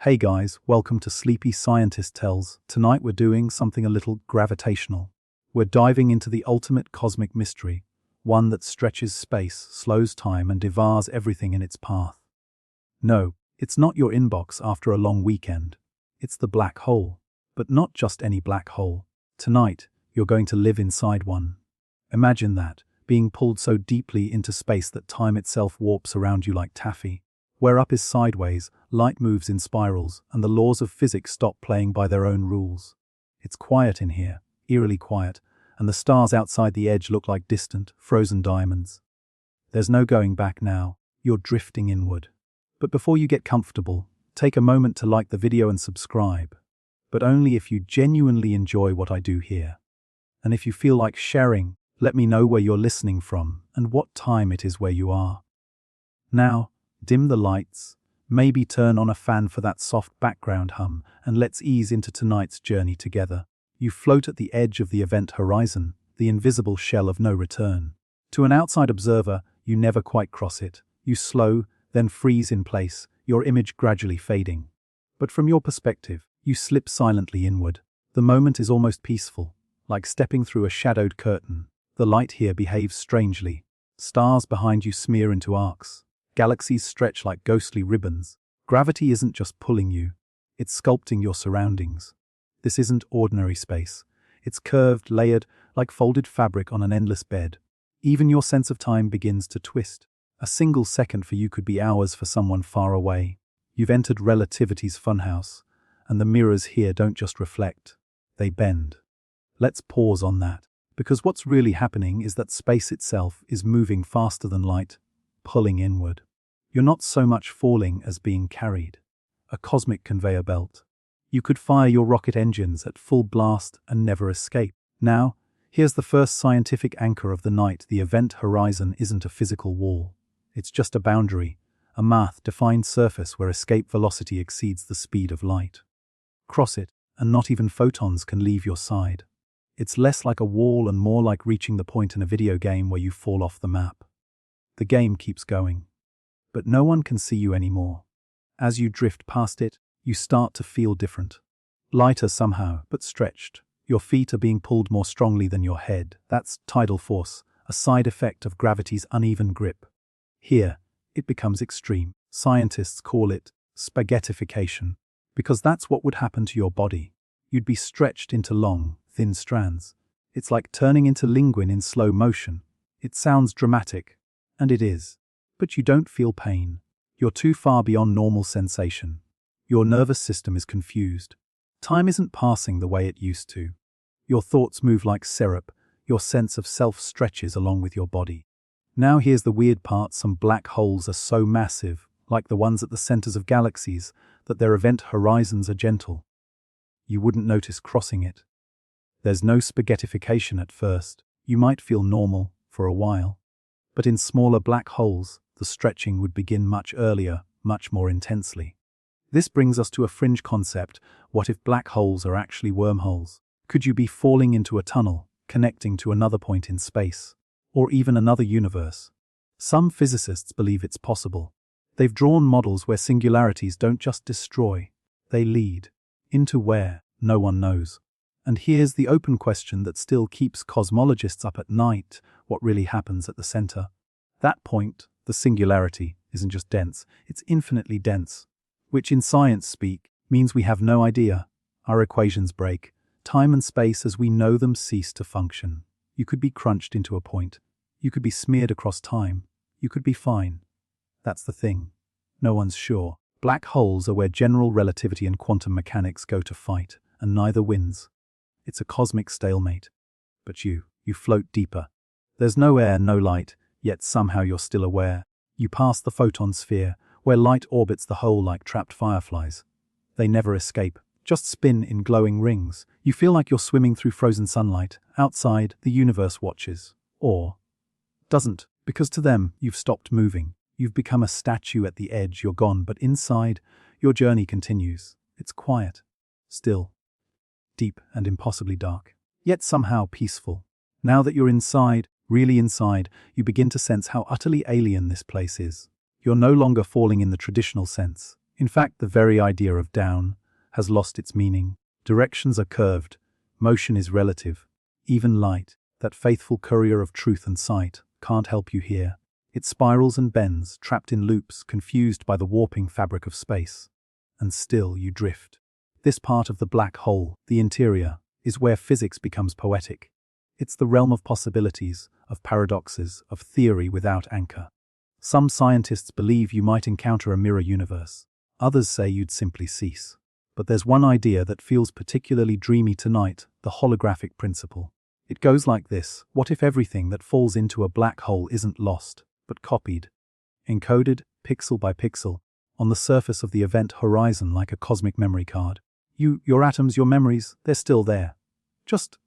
Hey guys, welcome to Sleepy Scientist Tells. Tonight we're doing something a little gravitational. We're diving into the ultimate cosmic mystery, one that stretches space, slows time, and devours everything in its path. No, it's not your inbox after a long weekend. It's the black hole. But not just any black hole. Tonight, you're going to live inside one. Imagine that, being pulled so deeply into space that time itself warps around you like taffy. Where up is sideways, light moves in spirals, and the laws of physics stop playing by their own rules. It's quiet in here, eerily quiet, and the stars outside the edge look like distant, frozen diamonds. There's no going back now. You're drifting inward. But before you get comfortable, take a moment to like the video and subscribe. But only if you genuinely enjoy what I do here. And if you feel like sharing, let me know where you're listening from and what time it is where you are. Now, dim the lights, maybe turn on a fan for that soft background hum, and let's ease into tonight's journey together. You float at the edge of the event horizon, the invisible shell of no return. To an outside observer, you never quite cross it. You slow, then freeze in place, your image gradually fading. But from your perspective, you slip silently inward. The moment is almost peaceful, like stepping through a shadowed curtain. The light here behaves strangely. Stars behind you smear into arcs. Galaxies stretch like ghostly ribbons. Gravity isn't just pulling you, it's sculpting your surroundings. This isn't ordinary space. It's curved, layered, like folded fabric on an endless bed. Even your sense of time begins to twist. A single second for you could be hours for someone far away. You've entered relativity's funhouse, and the mirrors here don't just reflect, they bend. Let's pause on that, because what's really happening is that space itself is moving faster than light, pulling inward. You're not so much falling as being carried. A cosmic conveyor belt. You could fire your rocket engines at full blast and never escape. Now, here's the first scientific anchor of the night. The event horizon isn't a physical wall. It's just a boundary, a math-defined surface where escape velocity exceeds the speed of light. Cross it, and not even photons can leave your side. It's less like a wall and more like reaching the point in a video game where you fall off the map. The game keeps going. But no one can see you anymore. As you drift past it, you start to feel different. Lighter somehow, but stretched. Your feet are being pulled more strongly than your head. That's tidal force, a side effect of gravity's uneven grip. Here, it becomes extreme. Scientists call it spaghettification, because that's what would happen to your body. You'd be stretched into long, thin strands. It's like turning into linguine in slow motion. It sounds dramatic, and it is. But you don't feel pain. You're too far beyond normal sensation. Your nervous system is confused. Time isn't passing the way it used to. Your thoughts move like syrup. Your sense of self stretches along with your body. Now here's the weird part. Some black holes are so massive, like the ones at the centers of galaxies, that their event horizons are gentle. You wouldn't notice crossing it. There's no spaghettification at first. You might feel normal for a while. But in smaller black holes, the stretching would begin much earlier, much more intensely. This brings us to a fringe concept. What if black holes are actually wormholes? Could you be falling into a tunnel, connecting to another point in space, or even another universe? Some physicists believe it's possible. They've drawn models where singularities don't just destroy, they lead. Into where? No one knows. And here's the open question that still keeps cosmologists up at night. What really happens at the center? That point, the singularity, isn't just dense, it's infinitely dense. Which in science speak, means we have no idea. Our equations break. Time and space as we know them cease to function. You could be crunched into a point. You could be smeared across time. You could be fine. That's the thing. No one's sure. Black holes are where general relativity and quantum mechanics go to fight, and neither wins. It's a cosmic stalemate. But you float deeper. There's no air, no light, yet somehow you're still aware. You pass the photon sphere, where light orbits the hole like trapped fireflies. They never escape, just spin in glowing rings. You feel like you're swimming through frozen sunlight. Outside, the universe watches. Or doesn't, because to them, you've stopped moving. You've become a statue at the edge, you're gone, but inside, your journey continues. It's quiet, still, deep and impossibly dark, yet somehow peaceful. Now that you're inside, really inside, you begin to sense how utterly alien this place is. You're no longer falling in the traditional sense. In fact, the very idea of down has lost its meaning. Directions are curved, motion is relative. Even light, that faithful courier of truth and sight, can't help you here. It spirals and bends, trapped in loops, confused by the warping fabric of space. And still you drift. This part of the black hole, the interior, is where physics becomes poetic. It's the realm of possibilities, of paradoxes, of theory without anchor. Some scientists believe you might encounter a mirror universe. Others say you'd simply cease. But there's one idea that feels particularly dreamy tonight, the holographic principle. It goes like this: what if everything that falls into a black hole isn't lost, but copied, encoded, pixel by pixel, on the surface of the event horizon like a cosmic memory card? Your atoms, your memories, they're still there. Just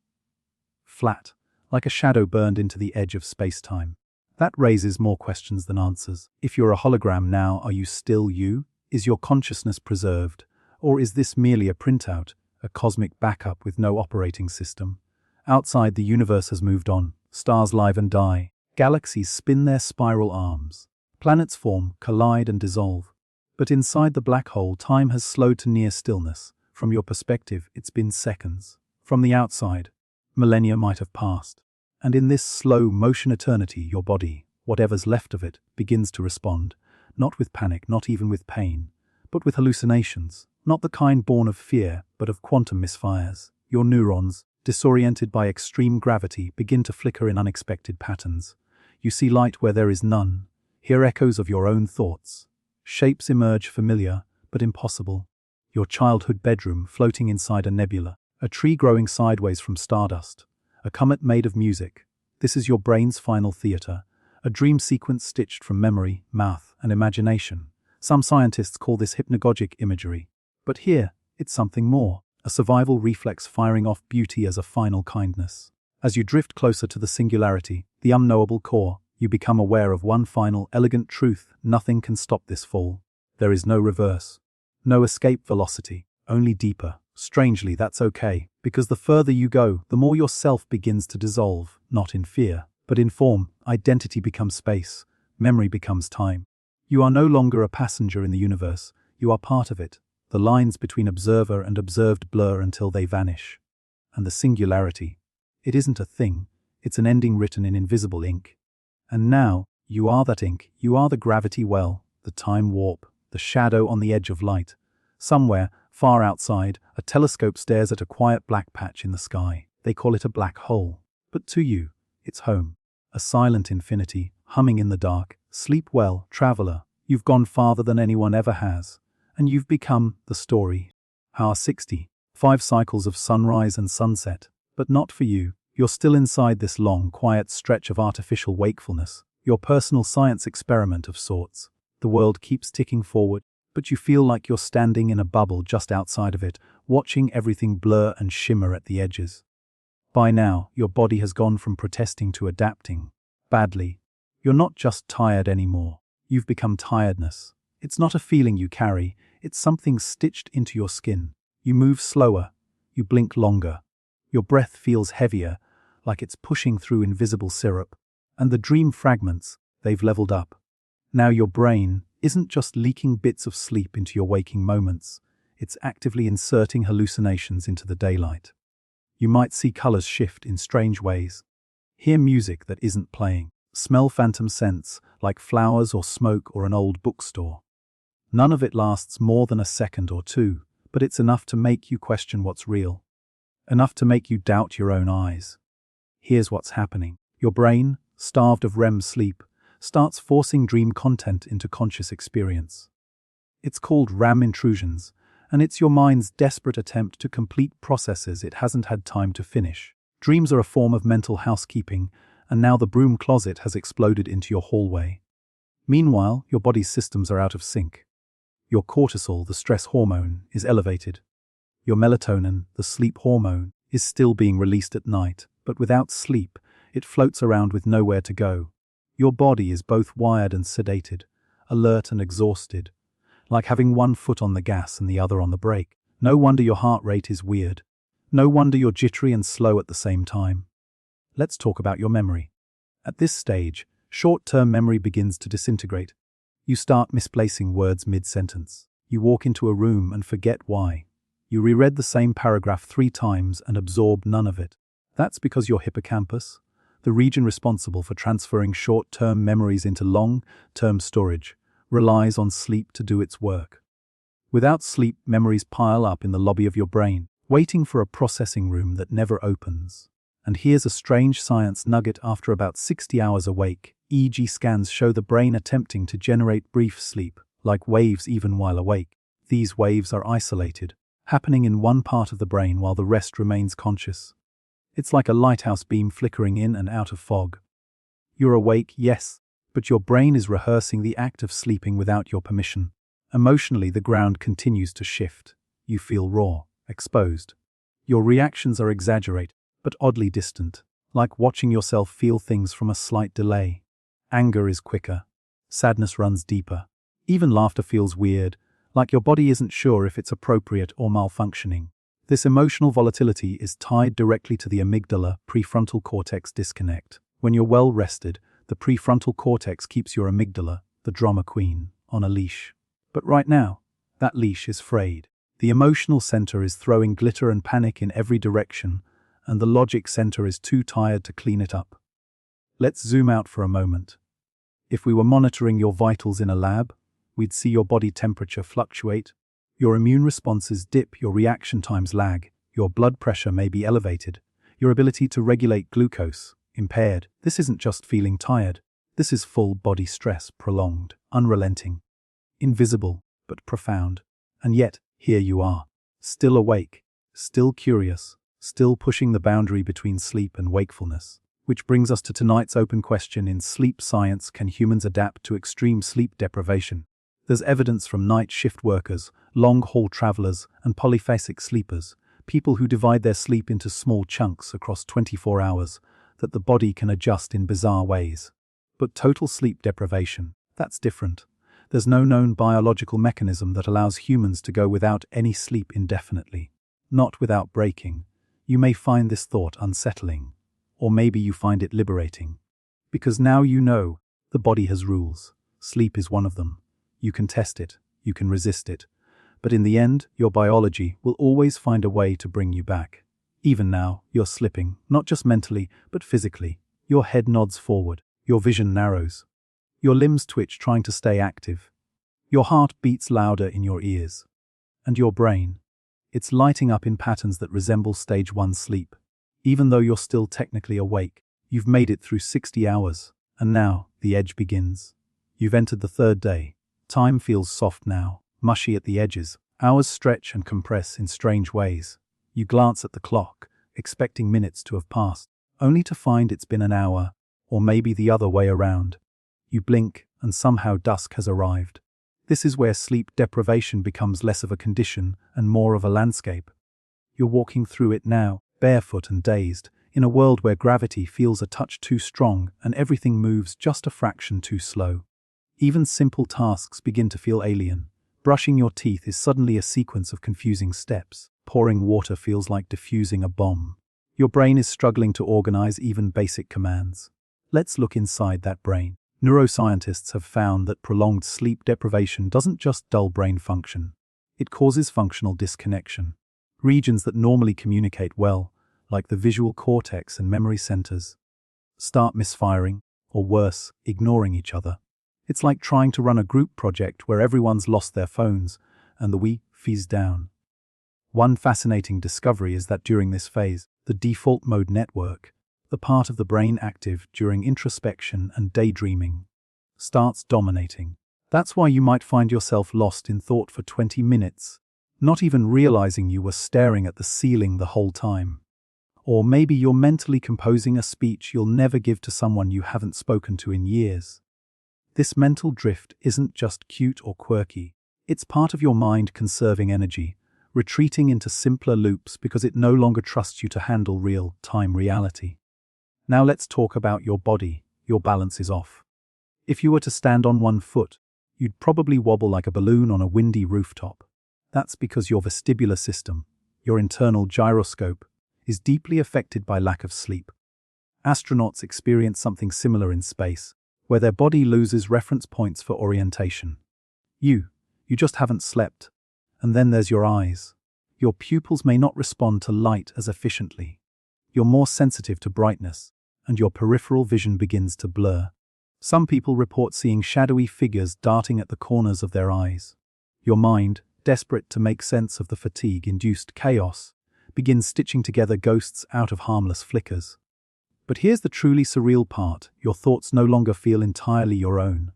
flat, like a shadow burned into the edge of space-time. That raises more questions than answers. If you're a hologram now, are you still you? Is your consciousness preserved? Or is this merely a printout, a cosmic backup with no operating system? Outside, the universe has moved on. Stars live and die. Galaxies spin their spiral arms. Planets form, collide and dissolve. But inside the black hole, time has slowed to near stillness. From your perspective, it's been seconds. From the outside, millennia might have passed. And in this slow motion eternity, your body, whatever's left of it, begins to respond. Not with panic, not even with pain, but with hallucinations. Not the kind born of fear, but of quantum misfires. Your neurons, disoriented by extreme gravity, begin to flicker in unexpected patterns. You see light where there is none, hear echoes of your own thoughts. Shapes emerge familiar, but impossible. Your childhood bedroom floating inside a nebula, a tree growing sideways from stardust, a comet made of music. This is your brain's final theater, a dream sequence stitched from memory, mouth, and imagination. Some scientists call this hypnagogic imagery. But here, it's something more, a survival reflex firing off beauty as a final kindness. As you drift closer to the singularity, the unknowable core, you become aware of one final, elegant truth: nothing can stop this fall. There is no reverse. No escape velocity, only deeper. Strangely, that's okay, because the further you go, the more your self begins to dissolve, not in fear, but in form. Identity becomes space, memory becomes time. You are no longer a passenger in the universe, you are part of it. The lines between observer and observed blur until they vanish. And the singularity, it isn't a thing, it's an ending written in invisible ink. And now, you are that ink, you are the gravity well, the time warp, the shadow on the edge of light. Somewhere, far outside, a telescope stares at a quiet black patch in the sky. They call it a black hole. But to you, it's home. A silent infinity, humming in the dark. Sleep well, traveler. You've gone farther than anyone ever has. And you've become the story. Hour 60. 5 cycles of sunrise and sunset. But not for you. You're still inside this long, quiet stretch of artificial wakefulness. Your personal science experiment of sorts. The world keeps ticking forward, but you feel like you're standing in a bubble just outside of it, watching everything blur and shimmer at the edges. By now, your body has gone from protesting to adapting. Badly. You're not just tired anymore. You've become tiredness. It's not a feeling you carry, it's something stitched into your skin. You move slower. You blink longer. Your breath feels heavier, like it's pushing through invisible syrup. And the dream fragments, they've leveled up. Now your brain isn't just leaking bits of sleep into your waking moments, it's actively inserting hallucinations into the daylight. You might see colors shift in strange ways. Hear music that isn't playing. Smell phantom scents, like flowers or smoke or an old bookstore. None of it lasts more than a second or two, but it's enough to make you question what's real. Enough to make you doubt your own eyes. Here's what's happening. Your brain, starved of REM sleep, starts forcing dream content into conscious experience. It's called RAM intrusions, and it's your mind's desperate attempt to complete processes it hasn't had time to finish. Dreams are a form of mental housekeeping, and now the broom closet has exploded into your hallway. Meanwhile, your body's systems are out of sync. Your cortisol, the stress hormone, is elevated. Your melatonin, the sleep hormone, is still being released at night, but without sleep, it floats around with nowhere to go. Your body is both wired and sedated, alert and exhausted, like having one foot on the gas and the other on the brake. No wonder your heart rate is weird. No wonder you're jittery and slow at the same time. Let's talk about your memory. At this stage, short-term memory begins to disintegrate. You start misplacing words mid-sentence. You walk into a room and forget why. You reread the same paragraph 3 times and absorb none of it. That's because your hippocampus, the region responsible for transferring short-term memories into long-term storage, relies on sleep to do its work. Without sleep, memories pile up in the lobby of your brain, waiting for a processing room that never opens. And here's a strange science nugget: after about 60 hours awake, EEG scans show the brain attempting to generate brief sleep, like waves even while awake. These waves are isolated, happening in one part of the brain while the rest remains conscious. It's like a lighthouse beam flickering in and out of fog. You're awake, yes, but your brain is rehearsing the act of sleeping without your permission. Emotionally, the ground continues to shift. You feel raw, exposed. Your reactions are exaggerated, but oddly distant, like watching yourself feel things from a slight delay. Anger is quicker. Sadness runs deeper. Even laughter feels weird, like your body isn't sure if it's appropriate or malfunctioning. This emotional volatility is tied directly to the amygdala prefrontal cortex disconnect. When you're well rested, the prefrontal cortex keeps your amygdala, the drama queen, on a leash. But right now, that leash is frayed. The emotional center is throwing glitter and panic in every direction, and the logic center is too tired to clean it up. Let's zoom out for a moment. If we were monitoring your vitals in a lab, we'd see your body temperature fluctuate, your immune responses dip, your reaction times lag, your blood pressure may be elevated, your ability to regulate glucose impaired. This isn't just feeling tired. This is full body stress, prolonged, unrelenting, invisible, but profound. And yet, here you are, still awake, still curious, still pushing the boundary between sleep and wakefulness. Which brings us to tonight's open question in sleep science: can humans adapt to extreme sleep deprivation? There's evidence from night shift workers, long-haul travelers, and polyphasic sleepers, people who divide their sleep into small chunks across 24 hours, that the body can adjust in bizarre ways. But total sleep deprivation, that's different. There's no known biological mechanism that allows humans to go without any sleep indefinitely. Not without breaking. You may find this thought unsettling, or maybe you find it liberating. Because now you know, the body has rules. Sleep is one of them. You can test it, you can resist it, but in the end, your biology will always find a way to bring you back. Even now, you're slipping, not just mentally, but physically. Your head nods forward, your vision narrows. Your limbs twitch trying to stay active. Your heart beats louder in your ears. And your brain, it's lighting up in patterns that resemble stage 1 sleep. Even though you're still technically awake, you've made it through 60 hours, and now, the edge begins. You've entered the 3rd day. Time feels soft now, mushy at the edges. Hours stretch and compress in strange ways. You glance at the clock, expecting minutes to have passed, only to find it's been an hour, or maybe the other way around. You blink, and somehow dusk has arrived. This is where sleep deprivation becomes less of a condition and more of a landscape. You're walking through it now, barefoot and dazed, in a world where gravity feels a touch too strong and everything moves just a fraction too slow. Even simple tasks begin to feel alien. Brushing your teeth is suddenly a sequence of confusing steps. Pouring water feels like diffusing a bomb. Your brain is struggling to organize even basic commands. Let's look inside that brain. Neuroscientists have found that prolonged sleep deprivation doesn't just dull brain function. It causes functional disconnection. Regions that normally communicate well, like the visual cortex and memory centers, start misfiring, or worse, ignoring each other. It's like trying to run a group project where everyone's lost their phones and the Wi-Fi's down. One fascinating discovery is that during this phase, the default mode network, the part of the brain active during introspection and daydreaming, starts dominating. That's why you might find yourself lost in thought for 20 minutes, not even realizing you were staring at the ceiling the whole time. Or maybe you're mentally composing a speech you'll never give to someone you haven't spoken to in years. This mental drift isn't just cute or quirky. It's part of your mind conserving energy, retreating into simpler loops because it no longer trusts you to handle real-time reality. Now let's talk about your body. Your balance is off. If you were to stand on one foot, you'd probably wobble like a balloon on a windy rooftop. That's because your vestibular system, your internal gyroscope, is deeply affected by lack of sleep. Astronauts experience something similar in space, where their body loses reference points for orientation. You You just haven't slept. And then there's your eyes. Your pupils may not respond to light as efficiently. You're more sensitive to brightness, and your peripheral vision begins to blur. Some people report seeing shadowy figures darting at the corners of their eyes. Your mind, desperate to make sense of the fatigue-induced chaos, begins stitching together ghosts out of harmless flickers. But here's the truly surreal part: your thoughts no longer feel entirely your own.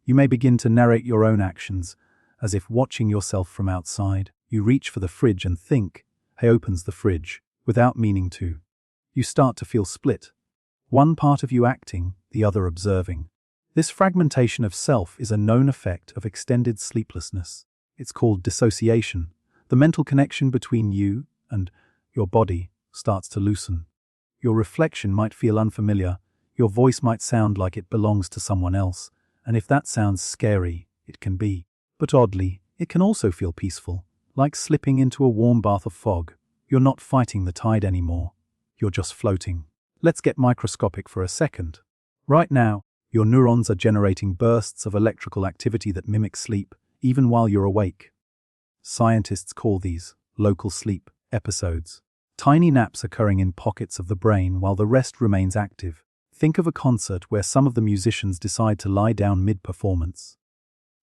You may begin to narrate your own actions, as if watching yourself from outside. You reach for the fridge and think, "Hey," opens the fridge, without meaning to. You start to feel split. One part of you acting, the other observing. This fragmentation of self is a known effect of extended sleeplessness. It's called dissociation. The mental connection between you and your body starts to loosen. Your reflection might feel unfamiliar, your voice might sound like it belongs to someone else, and if that sounds scary, it can be. But oddly, it can also feel peaceful, like slipping into a warm bath of fog. You're not fighting the tide anymore. You're just floating. Let's get microscopic for a second. Right now, your neurons are generating bursts of electrical activity that mimic sleep, even while you're awake. Scientists call these local sleep episodes. Tiny naps occurring in pockets of the brain while the rest remains active. Think of a concert where some of the musicians decide to lie down mid-performance.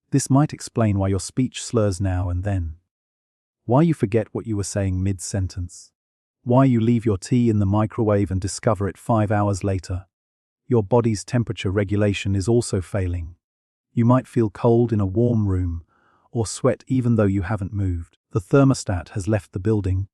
This might explain why your speech slurs now and then. Why you forget what you were saying mid-sentence. Why you leave your tea in the microwave and discover it 5 hours later. Your body's temperature regulation is also failing. You might feel cold in a warm room, or sweat even though you haven't moved. The thermostat has left the building.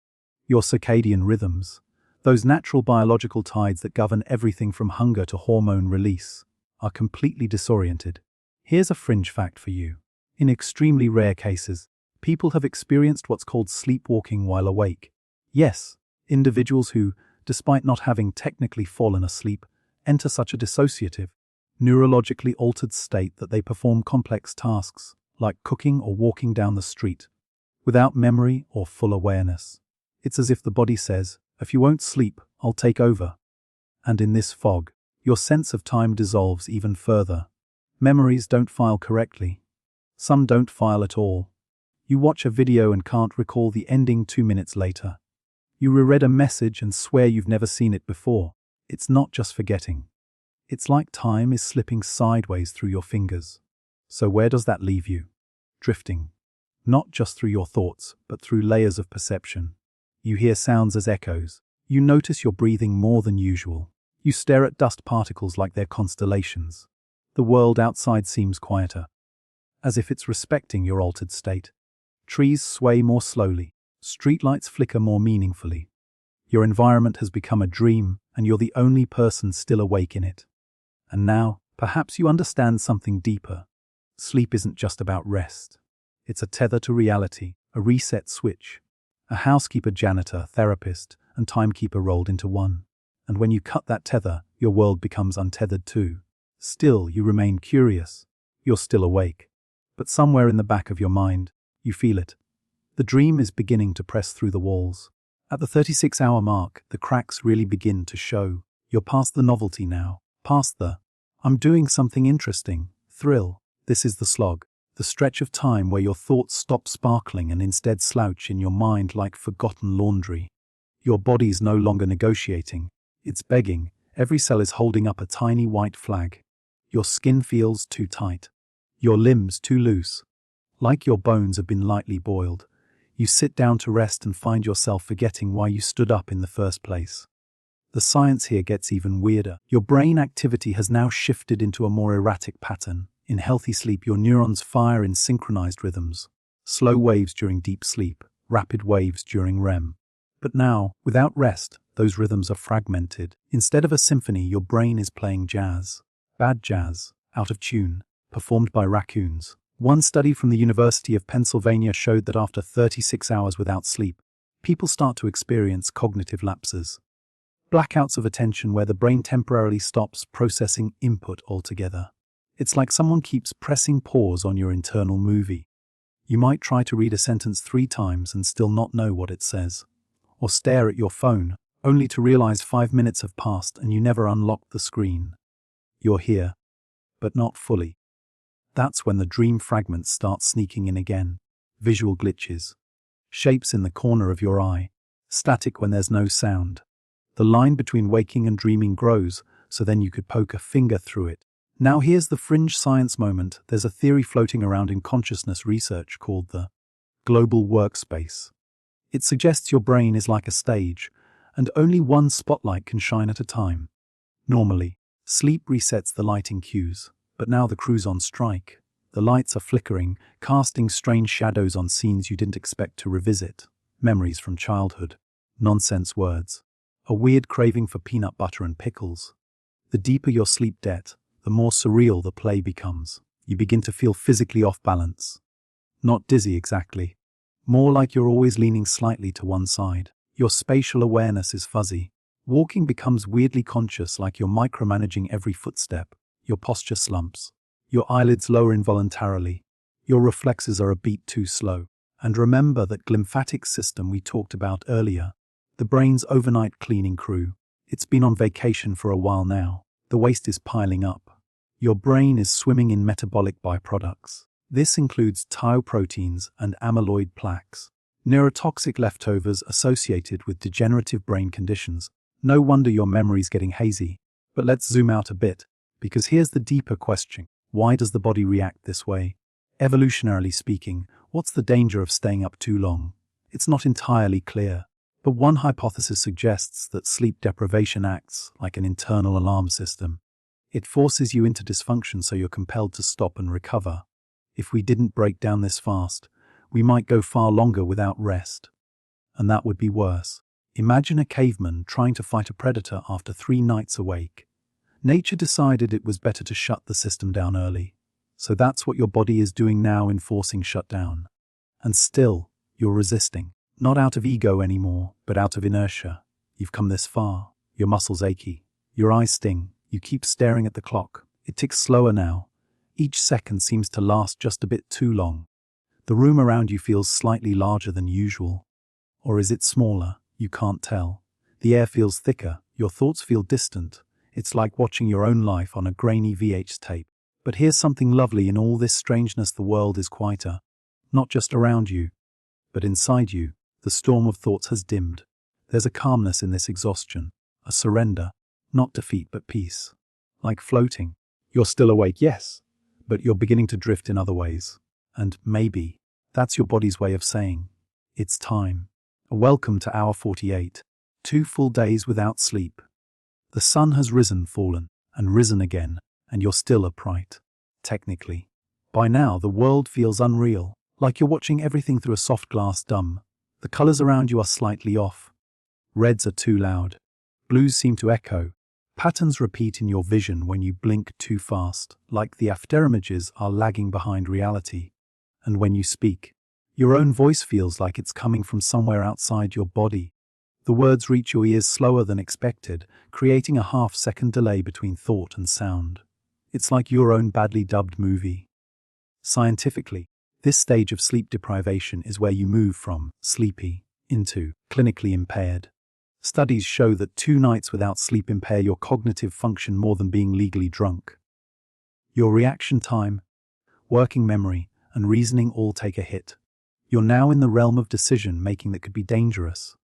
Your circadian rhythms, those natural biological tides that govern everything from hunger to hormone release, are completely disoriented. Here's a fringe fact for you. In extremely rare cases, people have experienced what's called sleepwalking while awake. Yes, individuals who, despite not having technically fallen asleep, enter such a dissociative, neurologically altered state that they perform complex tasks, like cooking or walking down the street, without memory or full awareness. It's as if the body says, "If you won't sleep, I'll take over." And in this fog, your sense of time dissolves even further. Memories don't file correctly. Some don't file at all. You watch a video and can't recall the ending 2 minutes later. You reread a message and swear you've never seen it before. It's not just forgetting. It's like time is slipping sideways through your fingers. So where does that leave you? Drifting. Not just through your thoughts, but through layers of perception. You hear sounds as echoes. You notice you're breathing more than usual. You stare at dust particles like they're constellations. The world outside seems quieter, as if it's respecting your altered state. Trees sway more slowly. Streetlights flicker more meaningfully. Your environment has become a dream, and you're the only person still awake in it. And now, perhaps you understand something deeper. Sleep isn't just about rest. It's a tether to reality, a reset switch. A housekeeper, janitor, therapist, and timekeeper rolled into one. And when you cut that tether, your world becomes untethered too. Still, you remain curious. You're still awake. But somewhere in the back of your mind, you feel it. The dream is beginning to press through the walls. At the 36-hour mark, the cracks really begin to show. You're past the novelty now, past the "I'm doing something interesting" thrill. This is the slog, the stretch of time where your thoughts stop sparkling and instead slouch in your mind like forgotten laundry. Your body's no longer negotiating, it's begging. Every cell is holding up a tiny white flag. Your skin feels too tight, your limbs too loose, like your bones have been lightly boiled. You sit down to rest and find yourself forgetting why you stood up in the first place. The science here gets even weirder. Your brain activity has now shifted into a more erratic pattern. In healthy sleep, your neurons fire in synchronized rhythms. Slow waves during deep sleep, rapid waves during REM. But now, without rest, those rhythms are fragmented. Instead of a symphony, your brain is playing jazz. Bad jazz, out of tune, performed by raccoons. One study from the University of Pennsylvania showed that after 36 hours without sleep, people start to experience cognitive lapses. Blackouts of attention where the brain temporarily stops processing input altogether. It's like someone keeps pressing pause on your internal movie. You might try to read a sentence 3 times and still not know what it says. Or stare at your phone, only to realize 5 minutes have passed and you never unlocked the screen. You're here, but not fully. That's when the dream fragments start sneaking in again. Visual glitches. Shapes in the corner of your eye. Static when there's no sound. The line between waking and dreaming grows, so then you could poke a finger through it. Now here's the fringe science moment. There's a theory floating around in consciousness research called the global workspace. It suggests your brain is like a stage, and only one spotlight can shine at a time. Normally, sleep resets the lighting cues, but now the crew's on strike. The lights are flickering, casting strange shadows on scenes you didn't expect to revisit. Memories from childhood. Nonsense words. A weird craving for peanut butter and pickles. The deeper your sleep debt, the more surreal the play becomes. You begin to feel physically off balance. Not dizzy exactly. More like you're always leaning slightly to one side. Your spatial awareness is fuzzy. Walking becomes weirdly conscious, like you're micromanaging every footstep. Your posture slumps. Your eyelids lower involuntarily. Your reflexes are a beat too slow. And remember that glymphatic system we talked about earlier. The brain's overnight cleaning crew. It's been on vacation for a while now. The waste is piling up. Your brain is swimming in metabolic byproducts. This includes tau proteins and amyloid plaques, neurotoxic leftovers associated with degenerative brain conditions. No wonder your memory's getting hazy. But let's zoom out a bit, because here's the deeper question. Why does the body react this way? Evolutionarily speaking, what's the danger of staying up too long? It's not entirely clear, but one hypothesis suggests that sleep deprivation acts like an internal alarm system. It forces you into dysfunction, so you're compelled to stop and recover. If we didn't break down this fast, we might go far longer without rest. And that would be worse. Imagine a caveman trying to fight a predator after 3 nights awake. Nature decided it was better to shut the system down early. So that's what your body is doing now, enforcing shutdown. And still, you're resisting. Not out of ego anymore, but out of inertia. You've come this far. Your muscles achy. Your eyes sting. You keep staring at the clock. It ticks slower now. Each second seems to last just a bit too long. The room around you feels slightly larger than usual. Or is it smaller? You can't tell. The air feels thicker. Your thoughts feel distant. It's like watching your own life on a grainy VH tape. But here's something lovely in all this strangeness. The world is quieter. Not just around you, but inside you. The storm of thoughts has dimmed. There's a calmness in this exhaustion. A surrender. Not defeat, but peace. Like floating. You're still awake, yes, but you're beginning to drift in other ways. And maybe that's your body's way of saying, it's time. Welcome to hour 48. 2 full days without sleep. The sun has risen, fallen, and risen again, and you're still upright. Technically. By now, the world feels unreal, like you're watching everything through a soft glass dome. The colors around you are slightly off. Reds are too loud. Blues seem to echo. Patterns repeat in your vision when you blink too fast, like the afterimages are lagging behind reality. And when you speak, your own voice feels like it's coming from somewhere outside your body. The words reach your ears slower than expected, creating a half-second delay between thought and sound. It's like your own badly dubbed movie. Scientifically, this stage of sleep deprivation is where you move from sleepy into clinically impaired. Studies show that 2 nights without sleep impair your cognitive function more than being legally drunk. Your reaction time, working memory, and reasoning all take a hit. You're now in the realm of decision-making that could be dangerous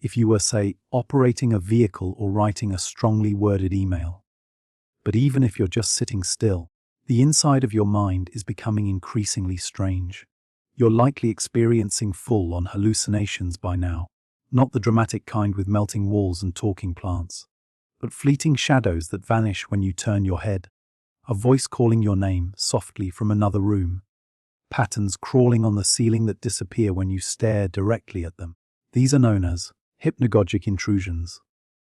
if you were, say, operating a vehicle or writing a strongly worded email. But even if you're just sitting still, the inside of your mind is becoming increasingly strange. You're likely experiencing full-on hallucinations by now. Not the dramatic kind with melting walls and talking plants, but fleeting shadows that vanish when you turn your head. A voice calling your name softly from another room. Patterns crawling on the ceiling that disappear when you stare directly at them. These are known as hypnagogic intrusions.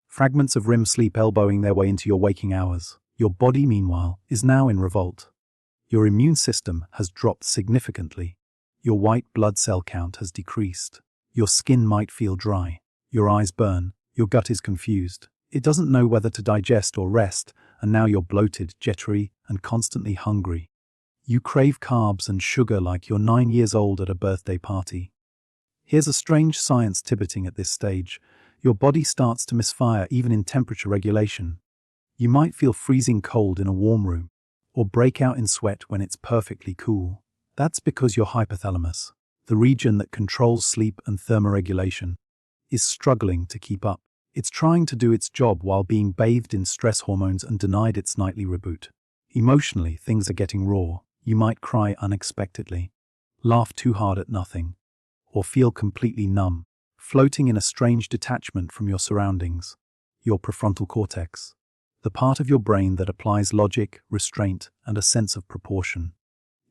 Fragments of REM sleep elbowing their way into your waking hours. Your body, meanwhile, is now in revolt. Your immune system has dropped significantly. Your white blood cell count has decreased. Your skin might feel dry. Your eyes burn. Your gut is confused. It doesn't know whether to digest or rest, and now you're bloated, jittery, and constantly hungry. You crave carbs and sugar like you're 9 years old at a birthday party. Here's a strange science tidbiting at this stage. Your body starts to misfire even in temperature regulation. You might feel freezing cold in a warm room, or break out in sweat when it's perfectly cool. That's because your hypothalamus, the region that controls sleep and thermoregulation, is struggling to keep up. It's trying to do its job while being bathed in stress hormones and denied its nightly reboot. Emotionally, things are getting raw. You might cry unexpectedly, laugh too hard at nothing, or feel completely numb, floating in a strange detachment from your surroundings. Your prefrontal cortex, the part of your brain that applies logic, restraint, and a sense of proportion,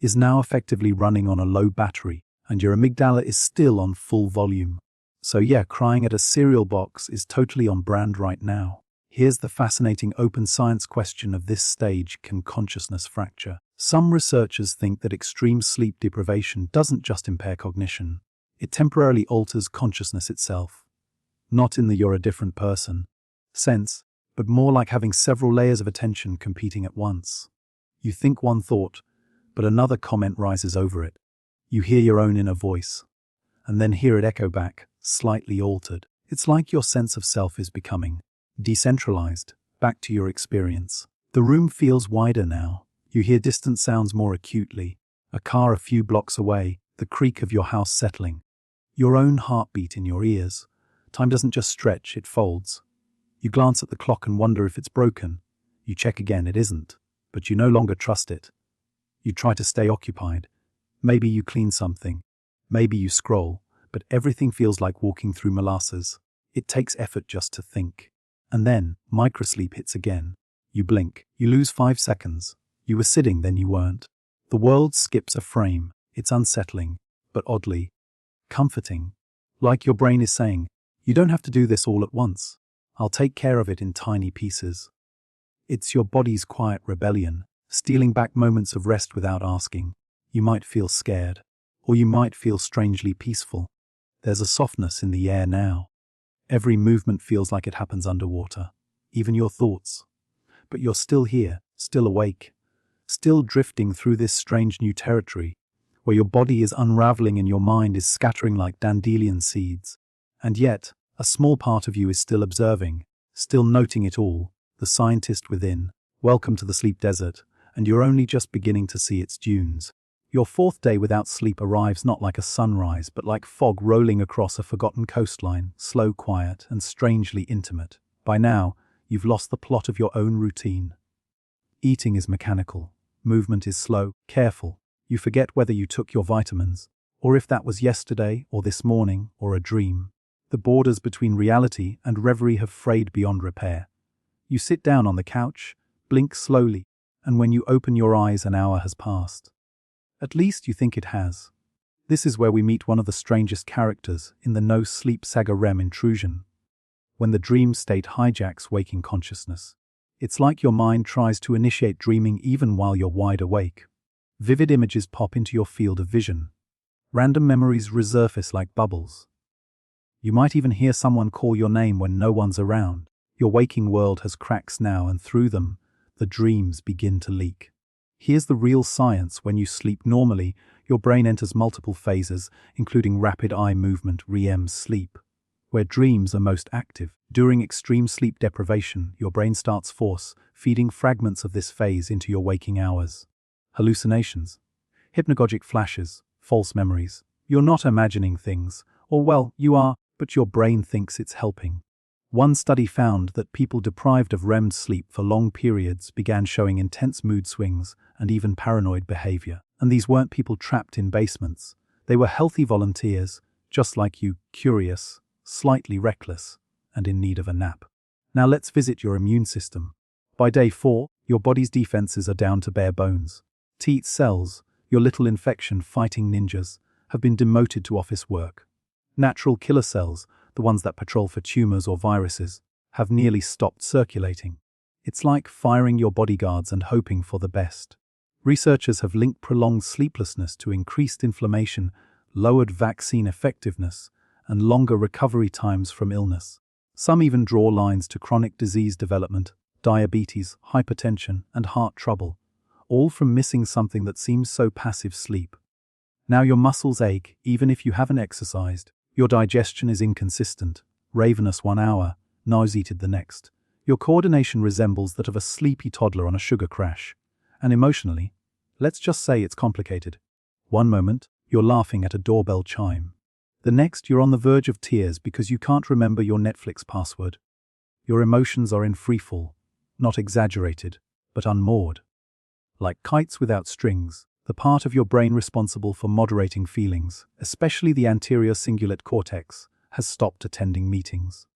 is now effectively running on a low battery, and your amygdala is still on full volume. So yeah, crying at a cereal box is totally on brand right now. Here's the fascinating open science question of this stage: can consciousness fracture? Some researchers think that extreme sleep deprivation doesn't just impair cognition, it temporarily alters consciousness itself. Not in the "you're a different person" sense, but more like having several layers of attention competing at once. You think one thought, but another comment rises over it. You hear your own inner voice, and then hear it echo back, slightly altered. It's like your sense of self is becoming decentralized, back to your experience. The room feels wider now. You hear distant sounds more acutely, a car a few blocks away, the creak of your house settling, your own heartbeat in your ears. Time doesn't just stretch, it folds. You glance at the clock and wonder if it's broken. You check again, it isn't, but you no longer trust it. You try to stay occupied. Maybe you clean something. Maybe you scroll, but everything feels like walking through molasses. It takes effort just to think. And then, microsleep hits again. You blink. You lose 5 seconds. You were sitting, then you weren't. The world skips a frame. It's unsettling, but oddly comforting. Like your brain is saying, you don't have to do this all at once. I'll take care of it in tiny pieces. It's your body's quiet rebellion, stealing back moments of rest without asking. You might feel scared, or you might feel strangely peaceful. There's a softness in the air now. Every movement feels like it happens underwater, even your thoughts. But you're still here, still awake, still drifting through this strange new territory, where your body is unraveling and your mind is scattering like dandelion seeds. And yet, a small part of you is still observing, still noting it all, the scientist within. Welcome to the sleep desert, and you're only just beginning to see its dunes. Your 4th day without sleep arrives not like a sunrise, but like fog rolling across a forgotten coastline, slow, quiet, and strangely intimate. By now, you've lost the plot of your own routine. Eating is mechanical. Movement is slow, careful. You forget whether you took your vitamins, or if that was yesterday, or this morning, or a dream. The borders between reality and reverie have frayed beyond repair. You sit down on the couch, blink slowly, and when you open your eyes, an hour has passed. At least you think it has. This is where we meet one of the strangest characters in the no-sleep saga: REM intrusion. When the dream state hijacks waking consciousness, it's like your mind tries to initiate dreaming even while you're wide awake. Vivid images pop into your field of vision. Random memories resurface like bubbles. You might even hear someone call your name when no one's around. Your waking world has cracks now, and through them, the dreams begin to leak. Here's the real science: when you sleep normally, your brain enters multiple phases, including rapid eye movement, REM sleep, where dreams are most active. During extreme sleep deprivation, your brain starts feeding fragments of this phase into your waking hours. Hallucinations, hypnagogic flashes, false memories. You're not imagining things, or well, you are, but your brain thinks it's helping. One study found that people deprived of REM sleep for long periods began showing intense mood swings and even paranoid behavior. And these weren't people trapped in basements. They were healthy volunteers, just like you, curious, slightly reckless, and in need of a nap. Now let's visit your immune system. By day 4, your body's defenses are down to bare bones. T cells, your little infection-fighting ninjas, have been demoted to office work. Natural killer cells, the ones that patrol for tumors or viruses, have nearly stopped circulating. It's like firing your bodyguards and hoping for the best. Researchers have linked prolonged sleeplessness to increased inflammation, lowered vaccine effectiveness, and longer recovery times from illness. Some even draw lines to chronic disease development, diabetes, hypertension, and heart trouble, all from missing something that seems so passive: sleep. Now your muscles ache even if you haven't exercised. Your digestion is inconsistent, ravenous 1 hour, nauseated the next. Your coordination resembles that of a sleepy toddler on a sugar crash. And emotionally, let's just say it's complicated. One moment, you're laughing at a doorbell chime. The next, you're on the verge of tears because you can't remember your Netflix password. Your emotions are in freefall, not exaggerated, but unmoored. Like kites without strings, the part of your brain responsible for moderating feelings, especially the anterior cingulate cortex, has stopped attending meetings.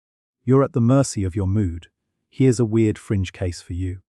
You're at the mercy of your mood. Here's a weird fringe case for you.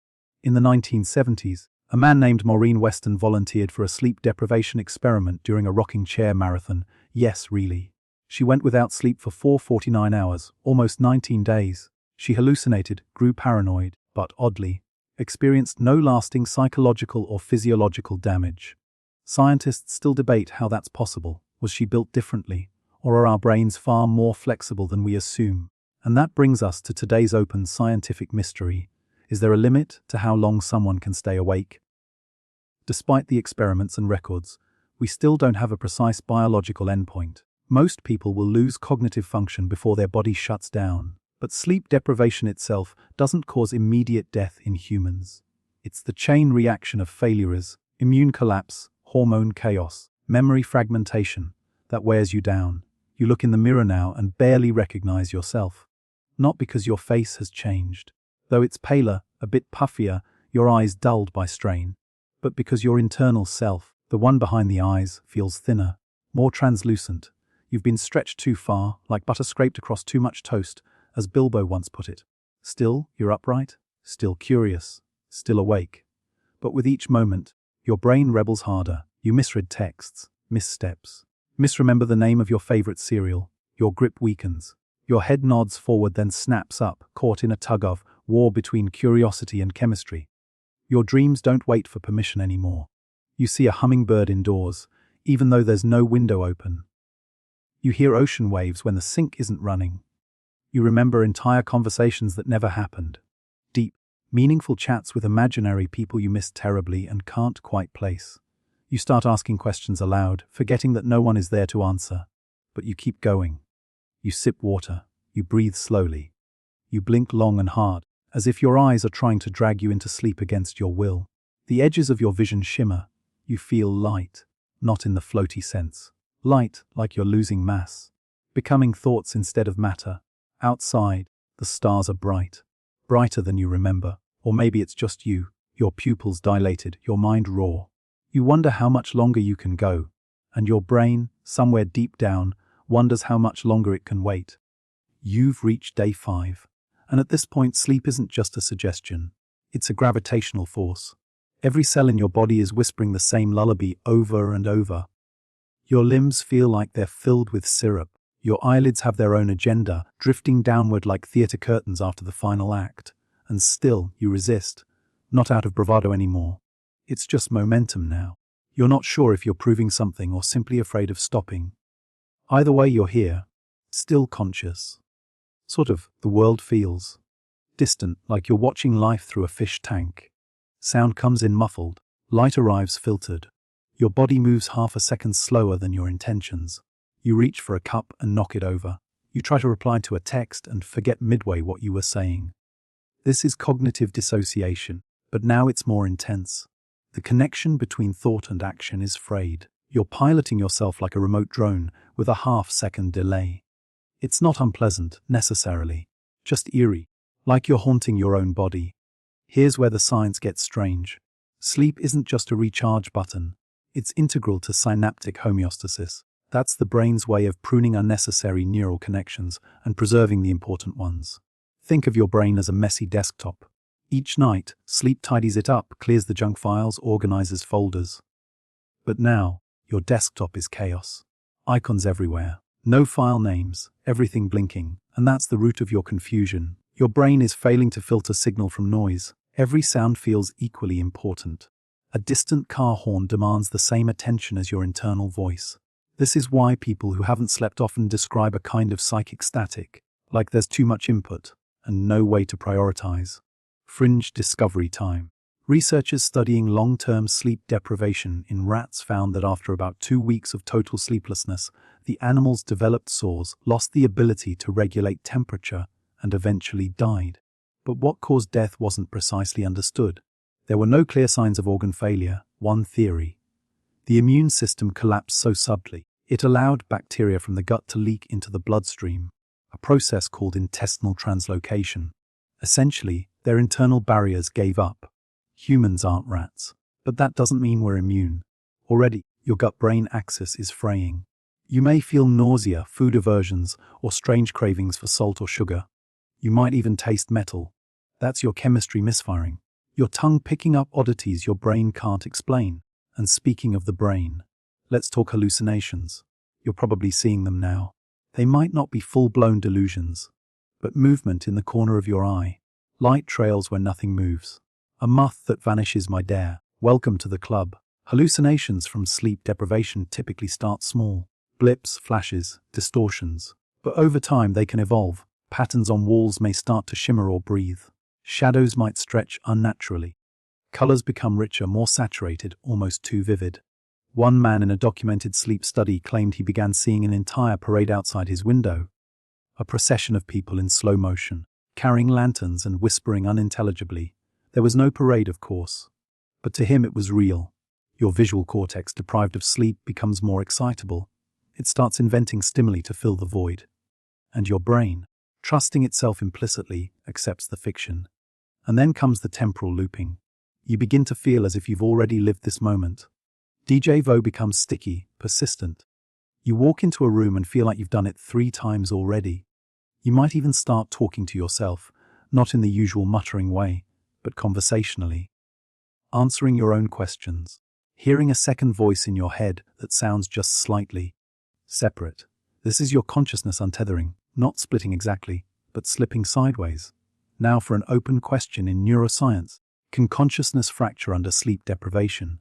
In the 1970s, a man named Maureen Weston volunteered for a sleep deprivation experiment during a rocking chair marathon. Yes, really. She went without sleep for 449 hours, almost 19 days. She hallucinated, grew paranoid, but oddly, experienced no lasting psychological or physiological damage. Scientists still debate how that's possible. Was she built differently, or are our brains far more flexible than we assume? And that brings us to today's open scientific mystery. Is there a limit to how long someone can stay awake? Despite the experiments and records, we still don't have a precise biological endpoint. Most people will lose cognitive function before their body shuts down, but sleep deprivation itself doesn't cause immediate death in humans. It's the chain reaction of failures, immune collapse, hormone chaos, memory fragmentation that wears you down. You look in the mirror now and barely recognize yourself. Not because your face has changed, though it's paler, a bit puffier, your eyes dulled by strain, but because your internal self, the one behind the eyes, feels thinner, more translucent. You've been stretched too far, like butter scraped across too much toast, as Bilbo once put it. Still, you're upright, still curious, still awake. But with each moment, your brain rebels harder. You misread texts, missteps, misremember the name of your favorite cereal. Your grip weakens. Your head nods forward then snaps up, caught in a tug-of war between curiosity and chemistry. Your dreams don't wait for permission anymore. You see a hummingbird indoors, even though there's no window open. You hear ocean waves when the sink isn't running. You remember entire conversations that never happened. Deep, meaningful chats with imaginary people you miss terribly and can't quite place. You start asking questions aloud, forgetting that no one is there to answer. But you keep going. You sip water. You breathe slowly. You blink long and hard, as if your eyes are trying to drag you into sleep against your will. The edges of your vision shimmer. You feel light, not in the floaty sense. Light like you're losing mass, becoming thoughts instead of matter. Outside, the stars are bright, brighter than you remember. Or maybe it's just you, your pupils dilated, your mind raw. You wonder how much longer you can go, and your brain, somewhere deep down, wonders how much longer it can wait. You've reached day 5, and at this point sleep isn't just a suggestion, it's a gravitational force. Every cell in your body is whispering the same lullaby over and over. Your limbs feel like they're filled with syrup. Your eyelids have their own agenda, drifting downward like theatre curtains after the final act. And still, you resist. Not out of bravado anymore. It's just momentum now. You're not sure if you're proving something or simply afraid of stopping. Either way, you're here, still conscious. Sort of, the world feels distant, like you're watching life through a fish tank. Sound comes in muffled, light arrives filtered. Your body moves half a second slower than your intentions. You reach for a cup and knock it over. You try to reply to a text and forget midway what you were saying. This is cognitive dissociation, but now it's more intense. The connection between thought and action is frayed. You're piloting yourself like a remote drone with a half-second delay. It's not unpleasant, necessarily, just eerie, like you're haunting your own body. Here's where the science gets strange. Sleep isn't just a recharge button. It's integral to synaptic homeostasis. That's the brain's way of pruning unnecessary neural connections and preserving the important ones. Think of your brain as a messy desktop. Each night, sleep tidies it up, clears the junk files, organizes folders. But now, your desktop is chaos. Icons everywhere. No file names, everything blinking. And that's the root of your confusion. Your brain is failing to filter signal from noise. Every sound feels equally important. A distant car horn demands the same attention as your internal voice. This is why people who haven't slept often describe a kind of psychic static, like there's too much input and no way to prioritize. Fringe discovery time. Researchers studying long-term sleep deprivation in rats found that after about 2 weeks of total sleeplessness, the animals developed sores, lost the ability to regulate temperature, and eventually died. But what caused death wasn't precisely understood. There were no clear signs of organ failure. One theory: the immune system collapsed so subtly, it allowed bacteria from the gut to leak into the bloodstream, a process called intestinal translocation. Essentially, their internal barriers gave up. Humans aren't rats, but that doesn't mean we're immune. Already, your gut-brain axis is fraying. You may feel nausea, food aversions, or strange cravings for salt or sugar. You might even taste metal. That's your chemistry misfiring. Your tongue picking up oddities your brain can't explain. And speaking of the brain, let's talk hallucinations. You're probably seeing them now. They might not be full-blown delusions, but movement in the corner of your eye, light trails where nothing moves, a moth that vanishes mid-air. Welcome to the club. Hallucinations from sleep deprivation typically start small. Blips, flashes, distortions. But over time they can evolve. Patterns on walls may start to shimmer or breathe. Shadows might stretch unnaturally. Colors become richer, more saturated, almost too vivid. One man in a documented sleep study claimed he began seeing an entire parade outside his window. A procession of people in slow motion, carrying lanterns and whispering unintelligibly. There was no parade, of course, but to him it was real. Your visual cortex, deprived of sleep, becomes more excitable. It starts inventing stimuli to fill the void. And your brain, trusting itself implicitly, accepts the fiction. And then comes the temporal looping. You begin to feel as if you've already lived this moment. Déjà vu becomes sticky, persistent. You walk into a room and feel like you've done it 3 times already. You might even start talking to yourself, not in the usual muttering way, but conversationally. Answering your own questions. Hearing a second voice in your head that sounds just slightly separate. This is your consciousness untethering, not splitting exactly, but slipping sideways. Now for an open question in neuroscience. Can consciousness fracture under sleep deprivation?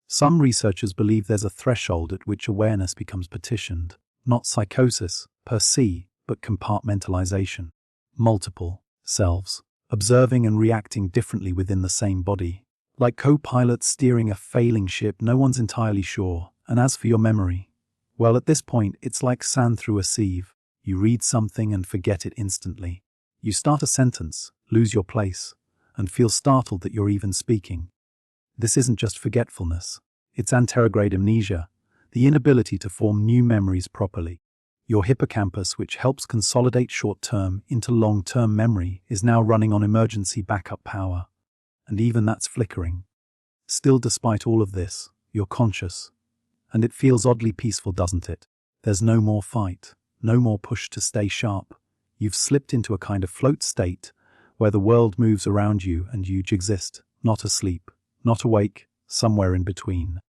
Some researchers believe there's a threshold at which awareness becomes partitioned, not psychosis per se, but compartmentalization. Multiple selves, observing and reacting differently within the same body. Like co-pilots steering a failing ship, no one's entirely sure. And as for your memory, well, at this point, it's like sand through a sieve. You read something and forget it instantly. You start a sentence, lose your place, and feel startled that you're even speaking. This isn't just forgetfulness. It's anterograde amnesia, the inability to form new memories properly. Your hippocampus, which helps consolidate short-term into long-term memory, is now running on emergency backup power. And even that's flickering. Still, despite all of this, you're conscious. And it feels oddly peaceful, doesn't it? There's no more fight, no more push to stay sharp. You've slipped into a kind of float state, where the world moves around you and you exist, not asleep, not awake, somewhere in between.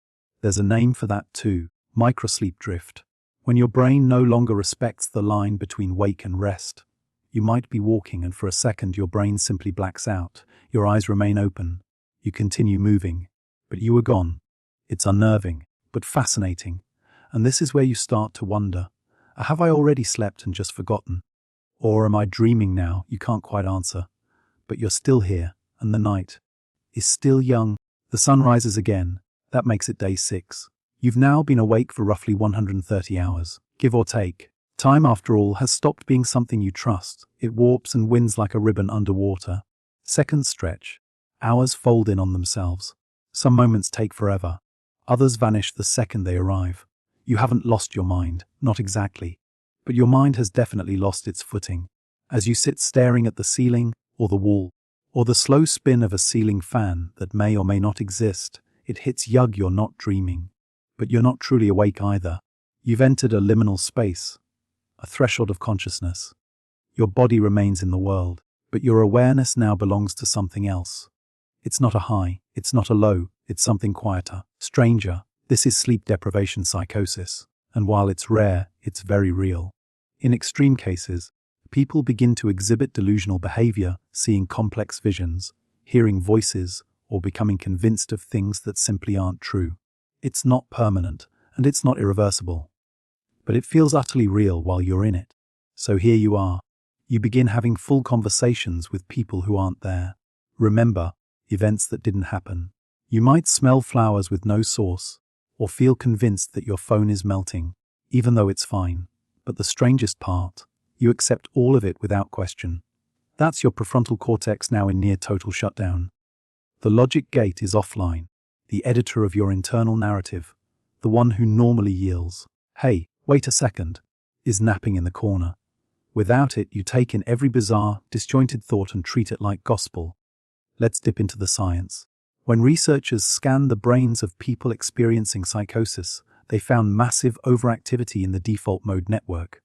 There's a name for that too, microsleep drift. When your brain no longer respects the line between wake and rest. You might be walking and for a second your brain simply blacks out, your eyes remain open, you continue moving, but you are gone. It's unnerving, but fascinating, and this is where you start to wonder, have I already slept and just forgotten? Or am I dreaming now? You can't quite answer. But you're still here, and the night is still young. The sun rises again. That makes it day 6. You've now been awake for roughly 130 hours, give or take. Time, after all, has stopped being something you trust. It warps and winds like a ribbon underwater. Seconds stretch. Hours fold in on themselves. Some moments take forever. Others vanish the second they arrive. You haven't lost your mind, not exactly. But your mind has definitely lost its footing. As you sit staring at the ceiling, or the wall, or the slow spin of a ceiling fan that may or may not exist, it hits yug, you're not dreaming. But you're not truly awake either. You've entered a liminal space, a threshold of consciousness. Your body remains in the world, but your awareness now belongs to something else. It's not a high, it's not a low, it's something quieter, stranger. This is sleep deprivation psychosis, and while it's rare, it's very real. In extreme cases, people begin to exhibit delusional behavior, seeing complex visions, hearing voices, or becoming convinced of things that simply aren't true. It's not permanent, and it's not irreversible. But it feels utterly real while you're in it. So here you are. You begin having full conversations with people who aren't there. Remember events that didn't happen. You might smell flowers with no source, or feel convinced that your phone is melting, even though it's fine. But the strangest part, you accept all of it without question. That's your prefrontal cortex now in near total shutdown. The logic gate is offline, the editor of your internal narrative, the one who normally yells, "Hey, wait a second," is napping in the corner. Without it, you take in every bizarre, disjointed thought and treat it like gospel. Let's dip into the science. When researchers scanned the brains of people experiencing psychosis, they found massive overactivity in the default mode network,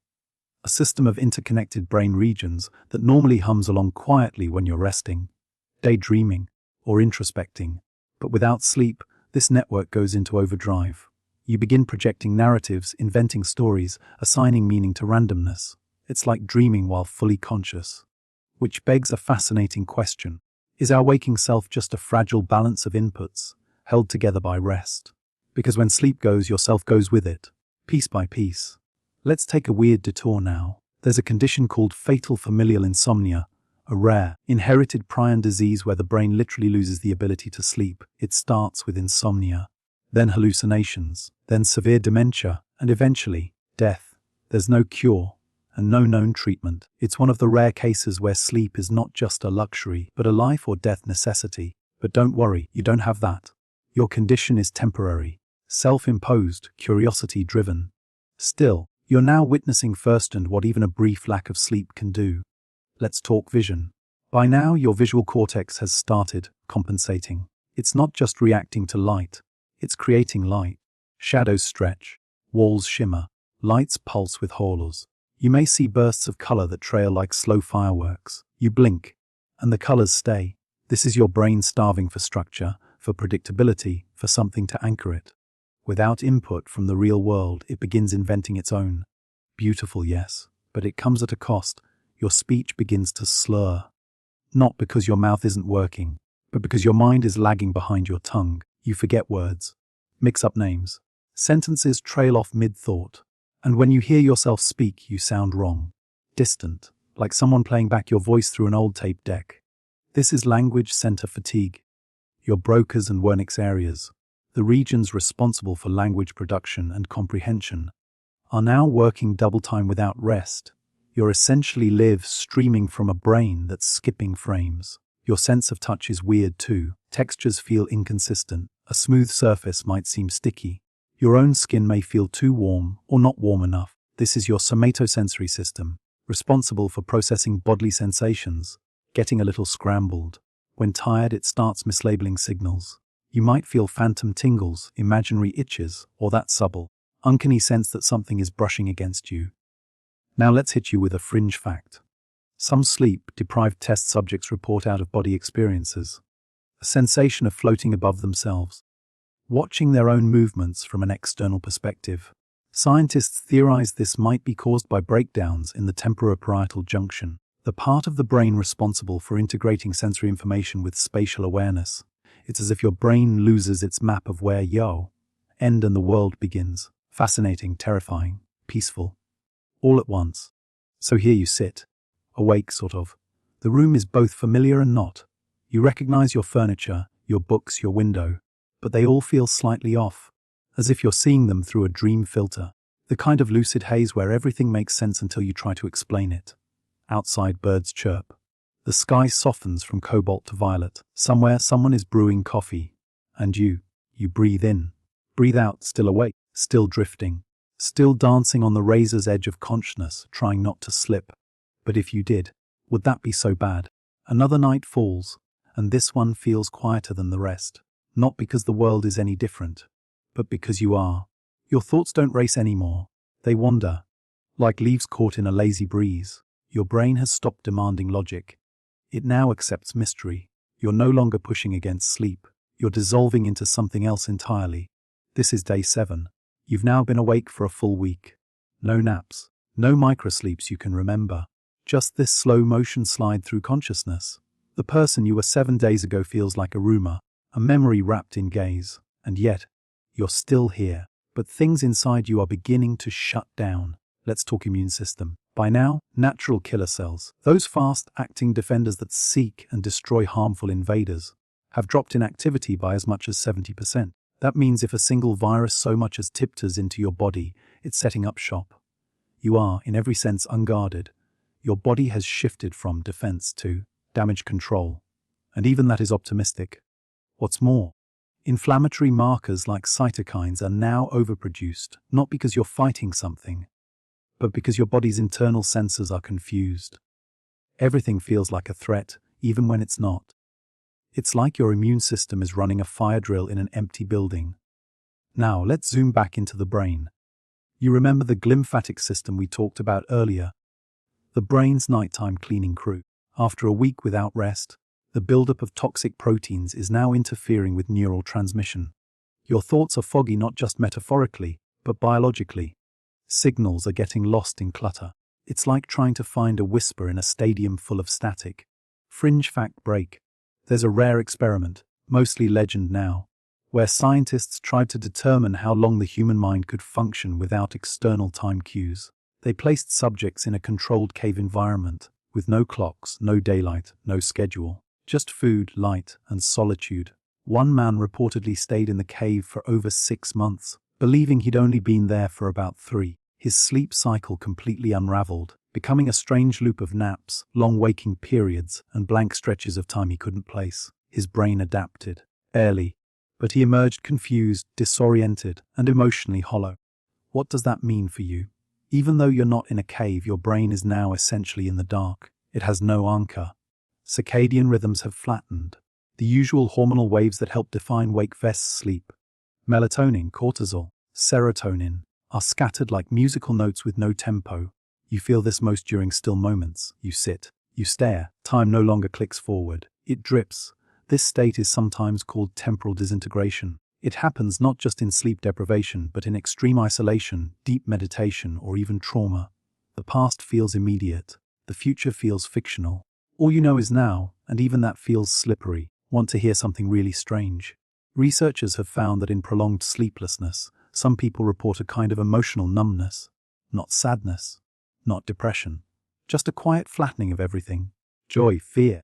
a system of interconnected brain regions that normally hums along quietly when you're resting, daydreaming, or introspecting. But without sleep, this network goes into overdrive. You begin projecting narratives, inventing stories, assigning meaning to randomness. It's like dreaming while fully conscious. Which begs a fascinating question. Is our waking self just a fragile balance of inputs, held together by rest? Because when sleep goes, your self goes with it, piece by piece. Let's take a weird detour now. There's a condition called fatal familial insomnia, a rare, inherited prion disease where the brain literally loses the ability to sleep. It starts with insomnia, then hallucinations, then severe dementia, and eventually, death. There's no cure, and no known treatment. It's one of the rare cases where sleep is not just a luxury, but a life or death necessity. But don't worry, you don't have that. Your condition is temporary, self-imposed, curiosity-driven. Still, you're now witnessing firsthand what even a brief lack of sleep can do. Let's talk vision. By now, your visual cortex has started compensating. It's not just reacting to light, it's creating light. Shadows stretch, walls shimmer, lights pulse with hollows. You may see bursts of color that trail like slow fireworks. You blink, and the colors stay. This is your brain starving for structure, for predictability, for something to anchor it. Without input from the real world, it begins inventing its own. Beautiful, yes, but it comes at a cost. Your speech begins to slur. Not because your mouth isn't working, but because your mind is lagging behind your tongue. You forget words, mix up names. Sentences trail off mid-thought. And when you hear yourself speak, you sound wrong, distant, like someone playing back your voice through an old tape deck. This is language center fatigue. Your Broca's and Wernicke's areas, the regions responsible for language production and comprehension, are now working double time without rest. You're essentially live streaming from a brain that's skipping frames. Your sense of touch is weird too. Textures feel inconsistent. A smooth surface might seem sticky. Your own skin may feel too warm or not warm enough. This is your somatosensory system, responsible for processing bodily sensations, getting a little scrambled. When tired, it starts mislabeling signals. You might feel phantom tingles, imaginary itches, or that subtle, uncanny sense that something is brushing against you. Now let's hit you with a fringe fact. Some sleep-deprived test subjects report out-of-body experiences, a sensation of floating above themselves, watching their own movements from an external perspective. Scientists theorize this might be caused by breakdowns in the temporoparietal junction, the part of the brain responsible for integrating sensory information with spatial awareness. It's as if your brain loses its map of where you end and the world begins. Fascinating, terrifying, peaceful, all at once. So here you sit, awake sort of. The room is both familiar and not. You recognize your furniture, your books, your window, but they all feel slightly off, as if you're seeing them through a dream filter, the kind of lucid haze where everything makes sense until you try to explain it. Outside, birds chirp. The sky softens from cobalt to violet. Somewhere, someone is brewing coffee. And you breathe in, breathe out, still awake, still drifting, still dancing on the razor's edge of consciousness, trying not to slip. But if you did, would that be so bad? Another night falls, and this one feels quieter than the rest. Not because the world is any different, but because you are. Your thoughts don't race anymore. They wander, like leaves caught in a lazy breeze. Your brain has stopped demanding logic. It now accepts mystery. You're no longer pushing against sleep. You're dissolving into something else entirely. This is day 7. You've now been awake for a full week. No naps, no microsleeps you can remember. Just this slow motion slide through consciousness. The person you were 7 days ago feels like a rumor, a memory wrapped in gaze. And yet, you're still here. But things inside you are beginning to shut down. Let's talk immune system. By now, natural killer cells, those fast-acting defenders that seek and destroy harmful invaders, have dropped in activity by as much as 70%. That means if a single virus so much as tiptoes into your body, it's setting up shop. You are, in every sense, unguarded. Your body has shifted from defense to damage control. And even that is optimistic. What's more, inflammatory markers like cytokines are now overproduced, not because you're fighting something, but because your body's internal sensors are confused. Everything feels like a threat, even when it's not. It's like your immune system is running a fire drill in an empty building. Now, let's zoom back into the brain. You remember the glymphatic system we talked about earlier? The brain's nighttime cleaning crew. After a week without rest, the buildup of toxic proteins is now interfering with neural transmission. Your thoughts are foggy not just metaphorically, but biologically. Signals are getting lost in clutter. It's like trying to find a whisper in a stadium full of static. Fringe fact break. There's a rare experiment, mostly legend now, where scientists tried to determine how long the human mind could function without external time cues. They placed subjects in a controlled cave environment, with no clocks, no daylight, no schedule, just food, light, and solitude. One man reportedly stayed in the cave for over 6 months, believing he'd only been there for about 3. His sleep cycle completely unraveled, becoming a strange loop of naps, long waking periods, and blank stretches of time he couldn't place. His brain adapted, barely, but he emerged confused, disoriented, and emotionally hollow. What does that mean for you? Even though you're not in a cave, your brain is now essentially in the dark. It has no anchor. Circadian rhythms have flattened. The usual hormonal waves that help define wake-versus sleep, melatonin, cortisol, serotonin, are scattered like musical notes with no tempo. You feel this most during still moments. You sit, you stare, time no longer clicks forward. It drips. This state is sometimes called temporal disintegration. It happens not just in sleep deprivation, but in extreme isolation, deep meditation, or even trauma. The past feels immediate. The future feels fictional. All you know is now, and even that feels slippery. Want to hear something really strange? Researchers have found that in prolonged sleeplessness, some people report a kind of emotional numbness. Not sadness, not depression, just a quiet flattening of everything. Joy, fear,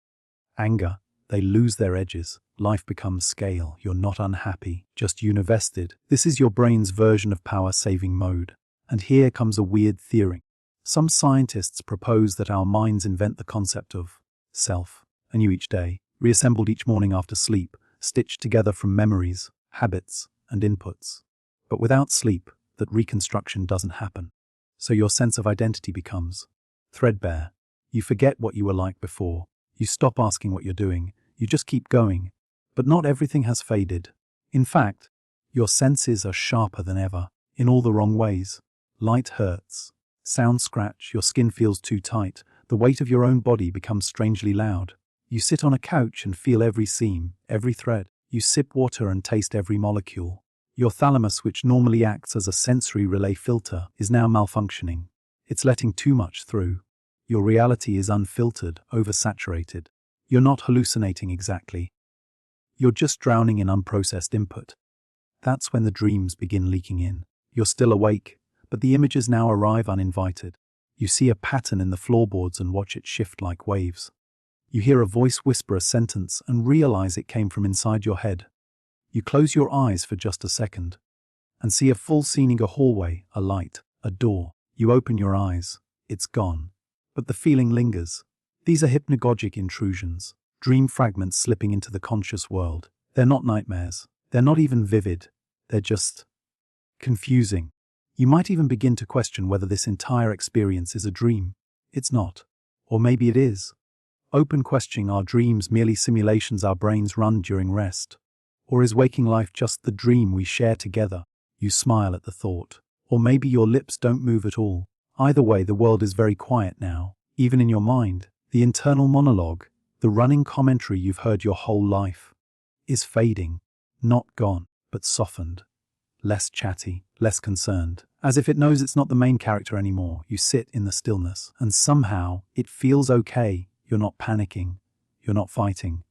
anger. They lose their edges. Life becomes scale. You're not unhappy, just univested. This is your brain's version of power-saving mode. And here comes a weird theory. Some scientists propose that our minds invent the concept of self, anew each day, reassembled each morning after sleep, stitched together from memories, habits, and inputs. But without sleep, that reconstruction doesn't happen. So your sense of identity becomes threadbare. You forget what you were like before. You stop asking what you're doing. You just keep going. But not everything has faded. In fact, your senses are sharper than ever, in all the wrong ways. Light hurts. Sound scratch, your skin feels too tight. The weight of your own body becomes strangely loud. You sit on a couch and feel every seam, every thread. You sip water and taste every molecule. Your thalamus, which normally acts as a sensory relay filter, is now malfunctioning. It's letting too much through. Your reality is unfiltered, oversaturated. You're not hallucinating exactly. You're just drowning in unprocessed input. That's when the dreams begin leaking in. You're still awake, but the images now arrive uninvited. You see a pattern in the floorboards and watch it shift like waves. You hear a voice whisper a sentence and realize it came from inside your head. You close your eyes for just a second and see a full scene, a hallway, a light, a door. You open your eyes. It's gone. But the feeling lingers. These are hypnagogic intrusions, dream fragments slipping into the conscious world. They're not nightmares. They're not even vivid. They're just confusing. You might even begin to question whether this entire experience is a dream. It's not. Or maybe it is. Open questioning, are dreams merely simulations our brains run during rest? Or is waking life just the dream we share together? You smile at the thought. Or maybe your lips don't move at all. Either way, the world is very quiet now, even in your mind. The internal monologue, the running commentary you've heard your whole life, is fading, not gone, but softened. Less chatty, less concerned. As if it knows it's not the main character anymore. You sit in the stillness, and somehow it feels okay. You're not panicking. You're not fighting.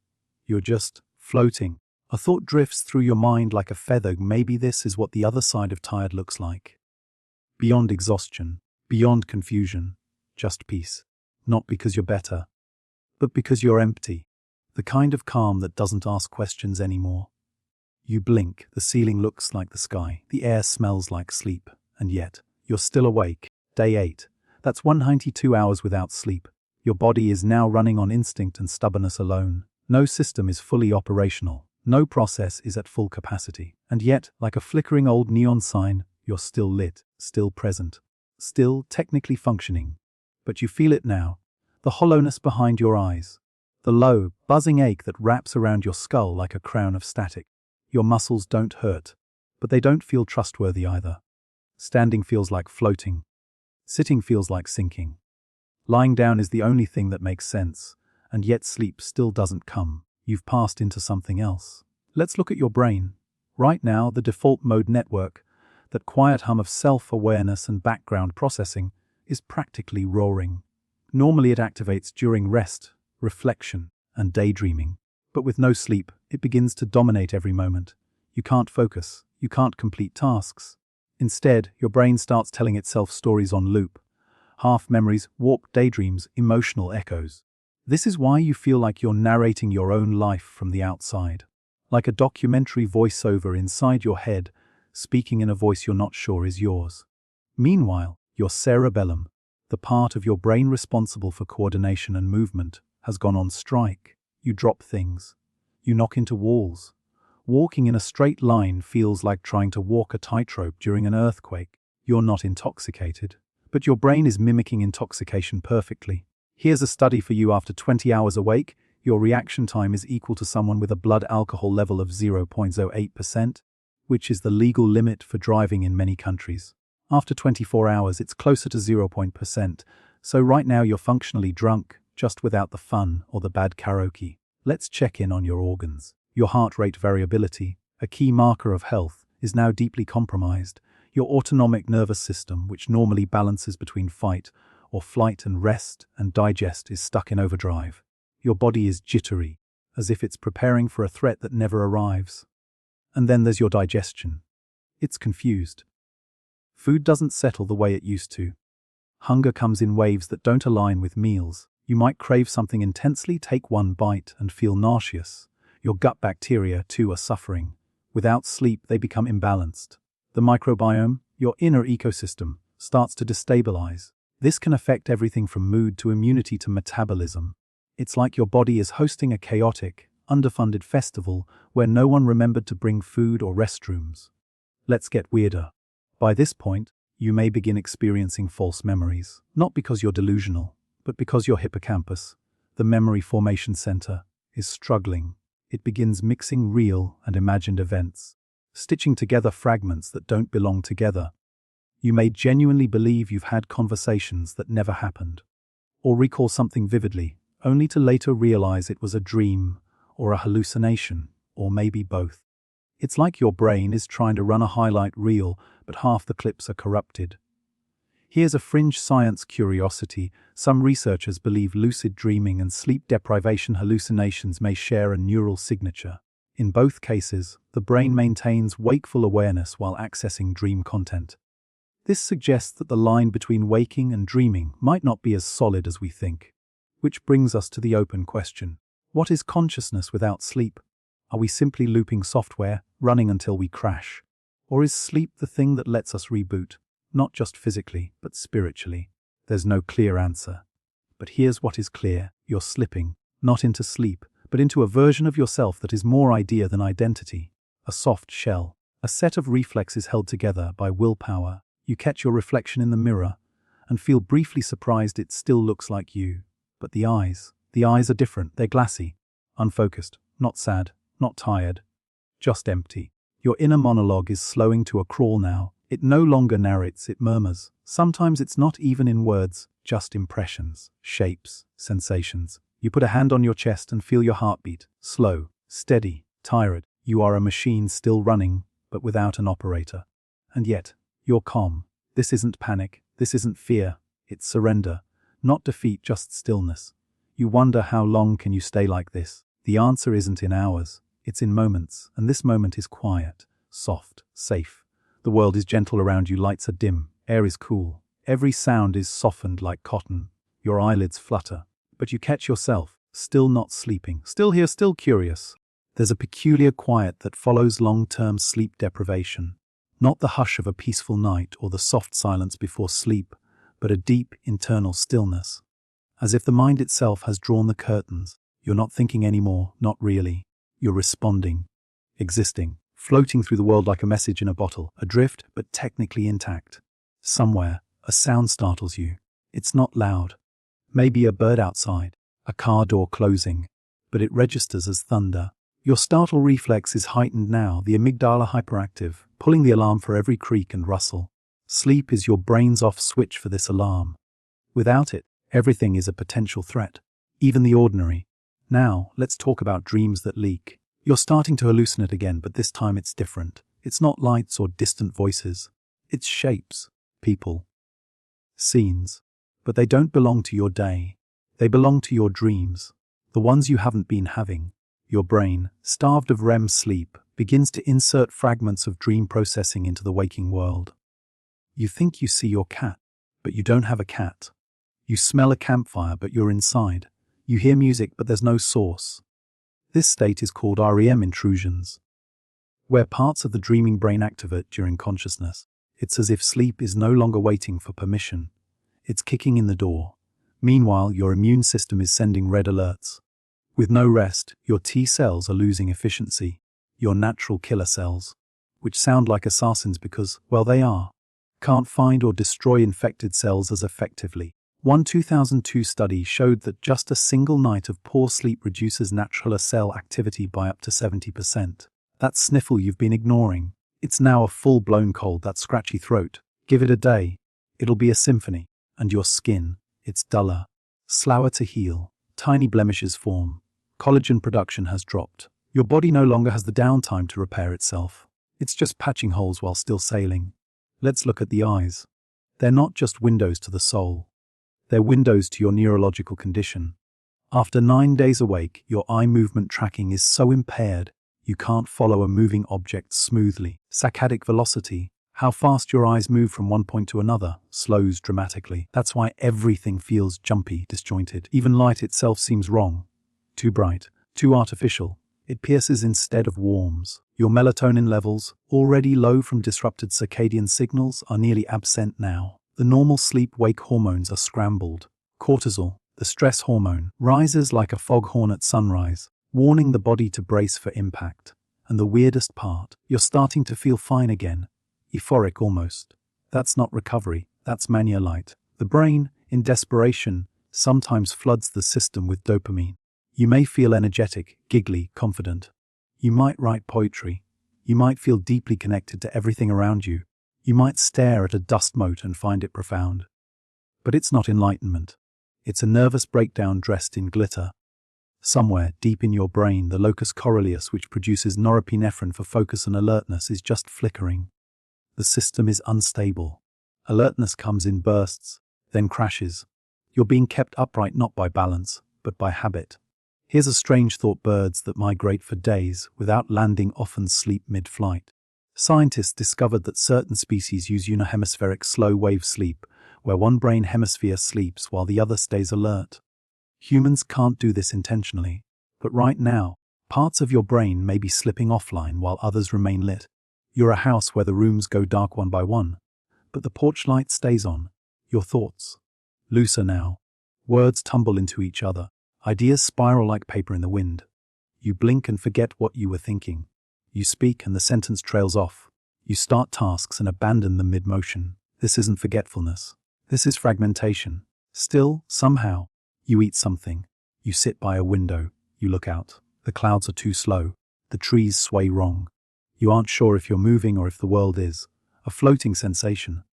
You're just floating. A thought drifts through your mind like a feather. Maybe this is what the other side of tired looks like. Beyond exhaustion, beyond confusion, just peace. Not because you're better, but because you're empty. The kind of calm that doesn't ask questions anymore. You blink, the ceiling looks like the sky, the air smells like sleep, and yet, you're still awake. Day 8. That's 192 hours without sleep. Your body is now running on instinct and stubbornness alone. No system is fully operational. No process is at full capacity. And yet, like a flickering old neon sign, you're still lit, still present, still technically functioning. But you feel it now. The hollowness behind your eyes. The low, buzzing ache that wraps around your skull like a crown of static. Your muscles don't hurt, but they don't feel trustworthy either. Standing feels like floating. Sitting feels like sinking. Lying down is the only thing that makes sense, and yet sleep still doesn't come. You've passed into something else. Let's look at your brain. Right now, the default mode network, that quiet hum of self-awareness and background processing, is practically roaring. Normally it activates during rest, reflection, and daydreaming. But with no sleep, it begins to dominate every moment. You can't focus. You can't complete tasks. Instead, your brain starts telling itself stories on loop. Half memories, warped daydreams, emotional echoes. This is why you feel like you're narrating your own life from the outside. Like a documentary voiceover inside your head, speaking in a voice you're not sure is yours. Meanwhile, your cerebellum, the part of your brain responsible for coordination and movement, has gone on strike. You drop things. You knock into walls. Walking in a straight line feels like trying to walk a tightrope during an earthquake. You're not intoxicated, but your brain is mimicking intoxication perfectly. Here's a study for you: after 20 hours awake, your reaction time is equal to someone with a blood alcohol level of 0.08%, which is the legal limit for driving in many countries. After 24 hours, it's closer to 0%, so right now you're functionally drunk, just without the fun or the bad karaoke. Let's check in on your organs. Your heart rate variability, a key marker of health, is now deeply compromised. Your autonomic nervous system, which normally balances between fight or flight and rest and digest, is stuck in overdrive. Your body is jittery, as if it's preparing for a threat that never arrives. And then there's your digestion. It's confused. Food doesn't settle the way it used to. Hunger comes in waves that don't align with meals. You might crave something intensely, take one bite, and feel nauseous. Your gut bacteria, too, are suffering. Without sleep, they become imbalanced. The microbiome, your inner ecosystem, starts to destabilize. This can affect everything from mood to immunity to metabolism. It's like your body is hosting a chaotic, underfunded festival where no one remembered to bring food or restrooms. Let's get weirder. By this point, you may begin experiencing false memories, not because you're delusional, but because your hippocampus, the memory formation center, is struggling. It begins mixing real and imagined events, stitching together fragments that don't belong together. You may genuinely believe you've had conversations that never happened, or recall something vividly, only to later realize it was a dream, or a hallucination, or maybe both. It's like your brain is trying to run a highlight reel, but half the clips are corrupted. Here's a fringe science curiosity. Some researchers believe lucid dreaming and sleep deprivation hallucinations may share a neural signature. In both cases, the brain maintains wakeful awareness while accessing dream content. This suggests that the line between waking and dreaming might not be as solid as we think. Which brings us to the open question: what is consciousness without sleep? Are we simply looping software, running until we crash? Or is sleep the thing that lets us reboot, not just physically, but spiritually? There's no clear answer. But here's what is clear: you're slipping, not into sleep, but into a version of yourself that is more idea than identity. A soft shell, a set of reflexes held together by willpower. You catch your reflection in the mirror and feel briefly surprised it still looks like you. But the eyes are different. They're glassy, unfocused, not sad, not tired, just empty. Your inner monologue is slowing to a crawl now. It no longer narrates, it murmurs. Sometimes it's not even in words, just impressions, shapes, sensations. You put a hand on your chest and feel your heartbeat, slow, steady, tired. You are a machine still running, but without an operator. And yet, you're calm. This isn't panic, this isn't fear, it's surrender. Not defeat, just stillness. You wonder, how long can you stay like this? The answer isn't in hours, it's in moments, and this moment is quiet, soft, safe. The world is gentle around you, lights are dim, air is cool. Every sound is softened like cotton. Your eyelids flutter, but you catch yourself, still not sleeping, still here, still curious. There's a peculiar quiet that follows long-term sleep deprivation. Not the hush of a peaceful night or the soft silence before sleep, but a deep internal stillness. As if the mind itself has drawn the curtains. You're not thinking anymore, not really. You're responding. existing, floating through the world like a message in a bottle, adrift but technically intact. Somewhere, a sound startles you. It's not loud. Maybe a bird outside, a car door closing, but it registers as thunder. Your startle reflex is heightened now, the amygdala hyperactive, pulling the alarm for every creak and rustle. Sleep is your brain's off switch for this alarm. Without it, everything is a potential threat, even the ordinary. Now, let's talk about dreams that leak. You're starting to hallucinate again, but this time it's different. It's not lights or distant voices. It's shapes, people, scenes. But they don't belong to your day. They belong to your dreams, the ones you haven't been having. Your brain, starved of REM sleep, begins to insert fragments of dream processing into the waking world. You think you see your cat, but you don't have a cat. You smell a campfire, but you're inside. You hear music, but there's no source. This state is called REM intrusions, where parts of the dreaming brain activate during consciousness. It's as if sleep is no longer waiting for permission. It's kicking in the door. Meanwhile, your immune system is sending red alerts. With no rest, your T cells are losing efficiency, your natural killer cells, which sound like assassins because, well, they are, can't find or destroy infected cells as effectively. One 2002 study showed that just a single night of poor sleep reduces natural cell activity by up to 70%. That sniffle you've been ignoring, it's now a full-blown cold, that scratchy throat. Give it a day, it'll be a symphony. And your skin, it's duller, slower to heal, tiny blemishes form, collagen production has dropped. Your body no longer has the downtime to repair itself. It's just patching holes while still sailing. Let's look at the eyes. They're not just windows to the soul. They're windows to your neurological condition. After 9 days awake, your eye movement tracking is so impaired, you can't follow a moving object smoothly. Saccadic velocity, how fast your eyes move from one point to another, slows dramatically. That's why everything feels jumpy, disjointed. Even light itself seems wrong. Too bright, too artificial. It pierces instead of warms. Your melatonin levels, already low from disrupted circadian signals, are nearly absent now. The normal sleep-wake hormones are scrambled. Cortisol, the stress hormone, rises like a foghorn at sunrise, warning the body to brace for impact. And the weirdest part, you're starting to feel fine again. Euphoric almost. That's not recovery, that's mania light. The brain, in desperation, sometimes floods the system with dopamine. You may feel energetic, giggly, confident. You might write poetry. You might feel deeply connected to everything around you. You might stare at a dust mote and find it profound. But it's not enlightenment. It's a nervous breakdown dressed in glitter. Somewhere, deep in your brain, the locus coeruleus, which produces norepinephrine for focus and alertness, is just flickering. The system is unstable. Alertness comes in bursts, then crashes. You're being kept upright not by balance, but by habit. Here's a strange thought: birds that migrate for days without landing often sleep mid-flight. Scientists discovered that certain species use unihemispheric slow-wave sleep, where one brain hemisphere sleeps while the other stays alert. Humans can't do this intentionally, but right now, parts of your brain may be slipping offline while others remain lit. You're a house where the rooms go dark one by one, but the porch light stays on. Your thoughts, looser now. Words tumble into each other. Ideas spiral like paper in the wind. You blink and forget what you were thinking. You speak and the sentence trails off. You start tasks and abandon them mid-motion. This isn't forgetfulness. This is fragmentation. Still, somehow, you eat something. You sit by a window. You look out. The clouds are too slow. The trees sway wrong. You aren't sure if you're moving or if the world is. A floating sensation.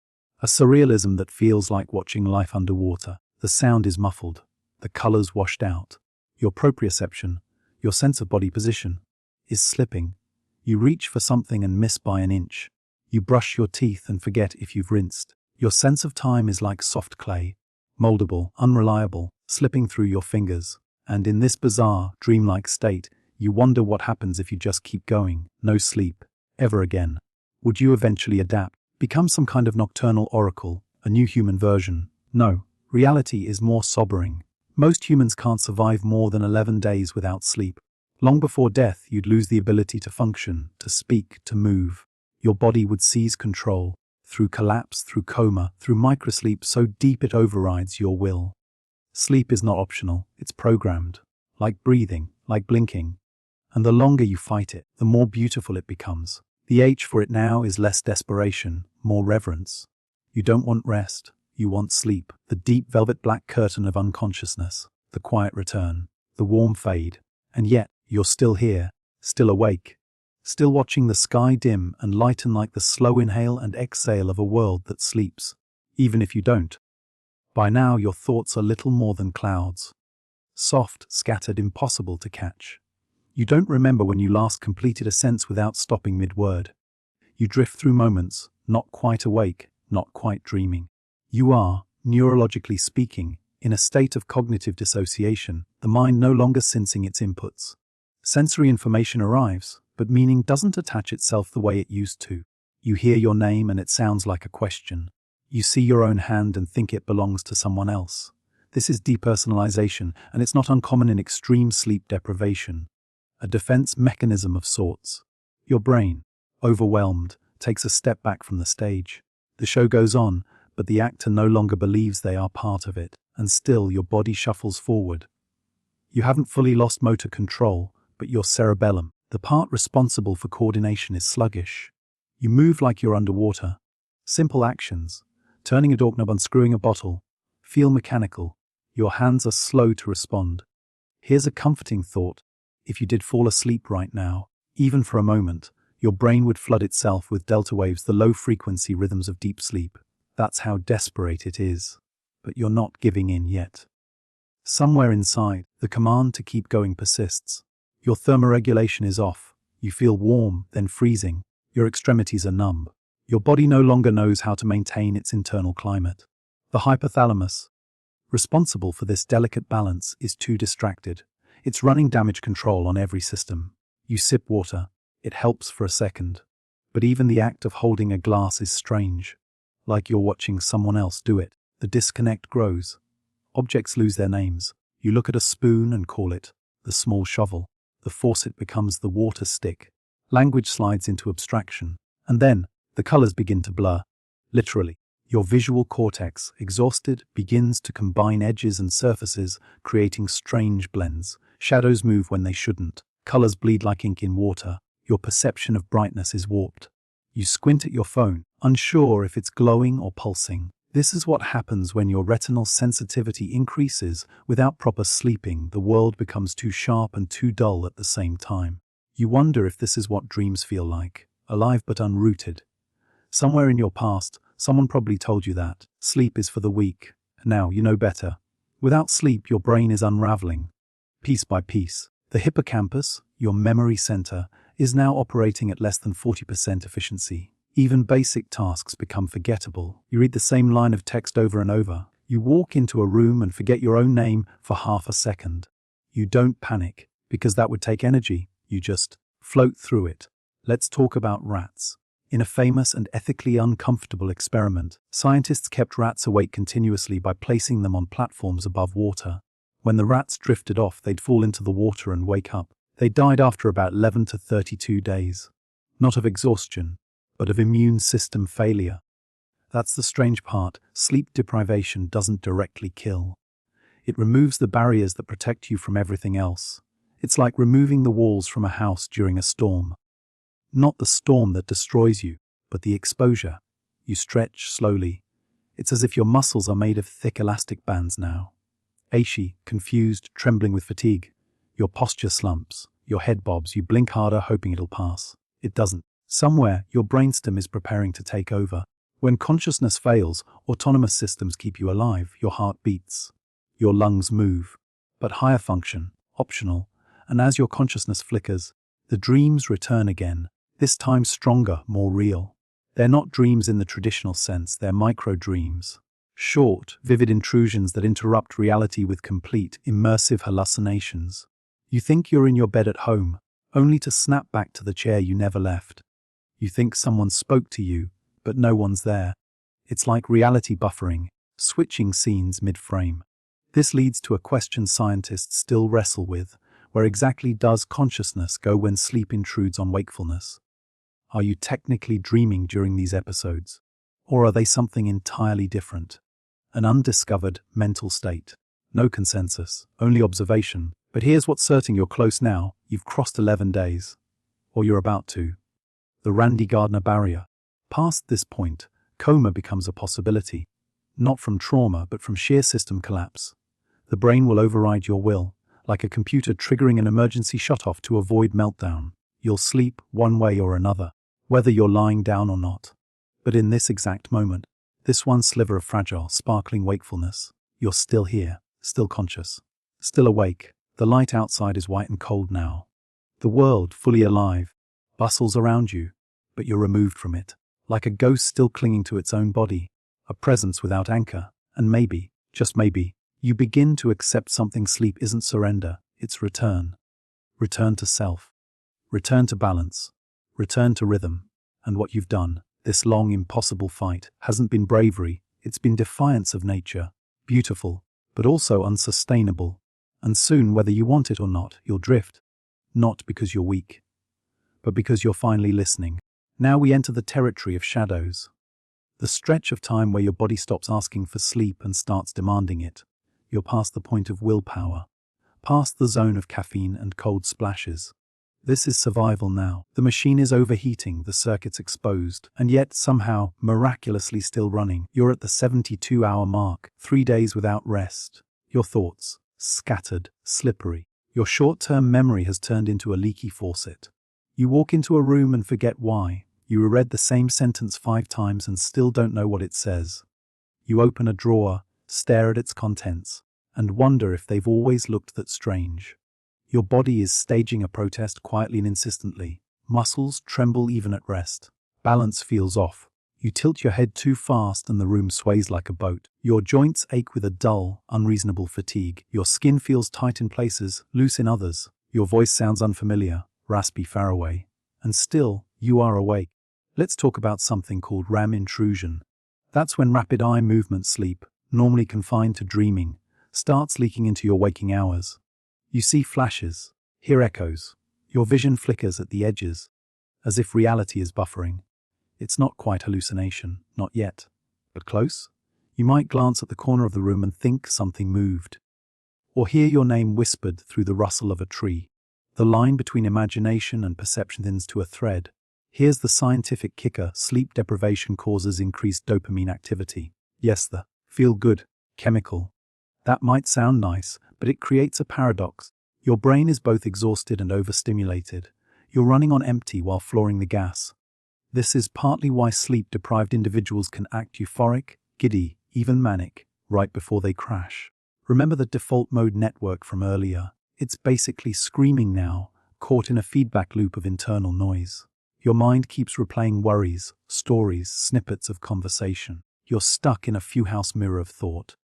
A surrealism that feels like watching life underwater. The sound is muffled. The colors washed out. Your proprioception, your sense of body position, is slipping. You reach for something and miss by an inch. You brush your teeth and forget if you've rinsed. Your sense of time is like soft clay, moldable, unreliable, slipping through your fingers. And in this bizarre, dreamlike state, you wonder what happens if you just keep going. No sleep, ever again. Would you eventually adapt, become some kind of nocturnal oracle, a new human version? No, reality is more sobering. Most humans can't survive more than 11 days without sleep. Long before death, you'd lose the ability to function, to speak, to move. Your body would seize control, through collapse, through coma, through microsleep so deep it overrides your will. Sleep is not optional, it's programmed. Like breathing, like blinking. And the longer you fight it, the more beautiful it becomes. The H for it now is less desperation, more reverence. You don't want rest, you want sleep. The deep velvet black curtain of unconsciousness, the quiet return, the warm fade. And yet, you're still here, still awake, still watching the sky dim and lighten like the slow inhale and exhale of a world that sleeps. Even if you don't. By now your thoughts are little more than clouds. Soft, scattered, impossible to catch. You don't remember when you last completed a sentence without stopping mid-word. You drift through moments, not quite awake, not quite dreaming. You are, neurologically speaking, in a state of cognitive dissociation, the mind no longer sensing its inputs. Sensory information arrives, but meaning doesn't attach itself the way it used to. You hear your name and it sounds like a question. You see your own hand and think it belongs to someone else. This is depersonalization, and it's not uncommon in extreme sleep deprivation. A defense mechanism of sorts. Your brain, overwhelmed, takes a step back from the stage. The show goes on, but the actor no longer believes they are part of it, and still your body shuffles forward. You haven't fully lost motor control, but your cerebellum, the part responsible for coordination, is sluggish. You move like you're underwater. Simple actions, turning a doorknob, unscrewing a bottle, feel mechanical. Your hands are slow to respond. Here's a comforting thought. If you did fall asleep right now, even for a moment, your brain would flood itself with delta waves, the low-frequency rhythms of deep sleep. That's how desperate it is. But you're not giving in yet. Somewhere inside, the command to keep going persists. Your thermoregulation is off. You feel warm, then freezing. Your extremities are numb. Your body no longer knows how to maintain its internal climate. The hypothalamus, responsible for this delicate balance, is too distracted. It's running damage control on every system. You sip water. It helps for a second. But even the act of holding a glass is strange. Like you're watching someone else do it. The disconnect grows. Objects lose their names. You look at a spoon and call it the small shovel. The faucet becomes the water stick. Language slides into abstraction. And then, the colors begin to blur. Literally. Your visual cortex, exhausted, begins to combine edges and surfaces, creating strange blends. Shadows move when they shouldn't. Colors bleed like ink in water. Your perception of brightness is warped. You squint at your phone, unsure if it's glowing or pulsing. This is what happens when your retinal sensitivity increases. Without proper sleeping, the world becomes too sharp and too dull at the same time. You wonder if this is what dreams feel like, alive but unrooted. Somewhere in your past, someone probably told you that sleep is for the weak. Now you know better. Without sleep, your brain is unraveling. Piece by piece. The hippocampus, your memory center, is now operating at less than 40% efficiency. Even basic tasks become forgettable. You read the same line of text over and over. You walk into a room and forget your own name for half a second. You don't panic, because that would take energy. You just float through it. Let's talk about rats. In a famous and ethically uncomfortable experiment, scientists kept rats awake continuously by placing them on platforms above water. When the rats drifted off, they'd fall into the water and wake up. They died after about 11 to 32 days. Not of exhaustion, but of immune system failure. That's the strange part. Sleep deprivation doesn't directly kill. It removes the barriers that protect you from everything else. It's like removing the walls from a house during a storm. Not the storm that destroys you, but the exposure. You stretch slowly. It's as if your muscles are made of thick elastic bands now. Achy, confused, trembling with fatigue. Your posture slumps. Your head bobs. You blink harder, hoping it'll pass. It doesn't. Somewhere, your brainstem is preparing to take over. When consciousness fails, autonomous systems keep you alive. Your heart beats. Your lungs move. But higher function, optional. And as your consciousness flickers, the dreams return again. This time stronger, more real. They're not dreams in the traditional sense, they're micro-dreams. Short, vivid intrusions that interrupt reality with complete, immersive hallucinations. You think you're in your bed at home, only to snap back to the chair you never left. You think someone spoke to you, but no one's there. It's like reality buffering, switching scenes mid-frame. This leads to a question scientists still wrestle with. Where exactly does consciousness go when sleep intrudes on wakefulness? Are you technically dreaming during these episodes? Or are they something entirely different? An undiscovered mental state. No consensus, only observation. But here's what's certain: you're close now. You've crossed 11 days. Or you're about to. The Randy Gardner barrier. Past this point, coma becomes a possibility. Not from trauma, but from sheer system collapse. The brain will override your will, like a computer triggering an emergency shutoff to avoid meltdown. You'll sleep one way or another, whether you're lying down or not. But in this exact moment, this one sliver of fragile, sparkling wakefulness, you're still here, still conscious, still awake. The light outside is white and cold now. The world, fully alive, bustles around you, but you're removed from it, like a ghost still clinging to its own body, a presence without anchor, and maybe, just maybe, you begin to accept something. Sleep isn't surrender, it's return. Return to self. Return to balance. Return to rhythm. And what you've done, this long, impossible fight, hasn't been bravery, it's been defiance of nature. Beautiful, but also unsustainable. And soon, whether you want it or not, you'll drift. Not because you're weak, but because you're finally listening. Now we enter the territory of shadows. The stretch of time where your body stops asking for sleep and starts demanding it. You're past the point of willpower, past the zone of caffeine and cold splashes. This is survival now. The machine is overheating, the circuits exposed, and yet somehow, miraculously still running. You're at the 72-hour mark, 3 days without rest. Your thoughts, scattered, slippery. Your short-term memory has turned into a leaky faucet. You walk into a room and forget why. You reread the same sentence 5 times and still don't know what it says. You open a drawer, stare at its contents, and wonder if they've always looked that strange. Your body is staging a protest quietly and insistently. Muscles tremble even at rest. Balance feels off. You tilt your head too fast and the room sways like a boat. Your joints ache with a dull, unreasonable fatigue. Your skin feels tight in places, loose in others. Your voice sounds unfamiliar, raspy, far away. And still, you are awake. Let's talk about something called REM intrusion. That's when rapid eye movement sleep, normally confined to dreaming, starts leaking into your waking hours. You see flashes, hear echoes. Your vision flickers at the edges, as if reality is buffering. It's not quite hallucination, not yet, but close. You might glance at the corner of the room and think something moved, or hear your name whispered through the rustle of a tree. The line between imagination and perception thins to a thread. Here's the scientific kicker: sleep deprivation causes increased dopamine activity. Yes, the feel-good chemical. That might sound nice, but it creates a paradox. Your brain is both exhausted and overstimulated. You're running on empty while flooring the gas. This is partly why sleep-deprived individuals can act euphoric, giddy, even manic, right before they crash. Remember the default mode network from earlier? It's basically screaming now, caught in a feedback loop of internal noise. Your mind keeps replaying worries, stories, snippets of conversation. You're stuck in a few-house mirror of thought.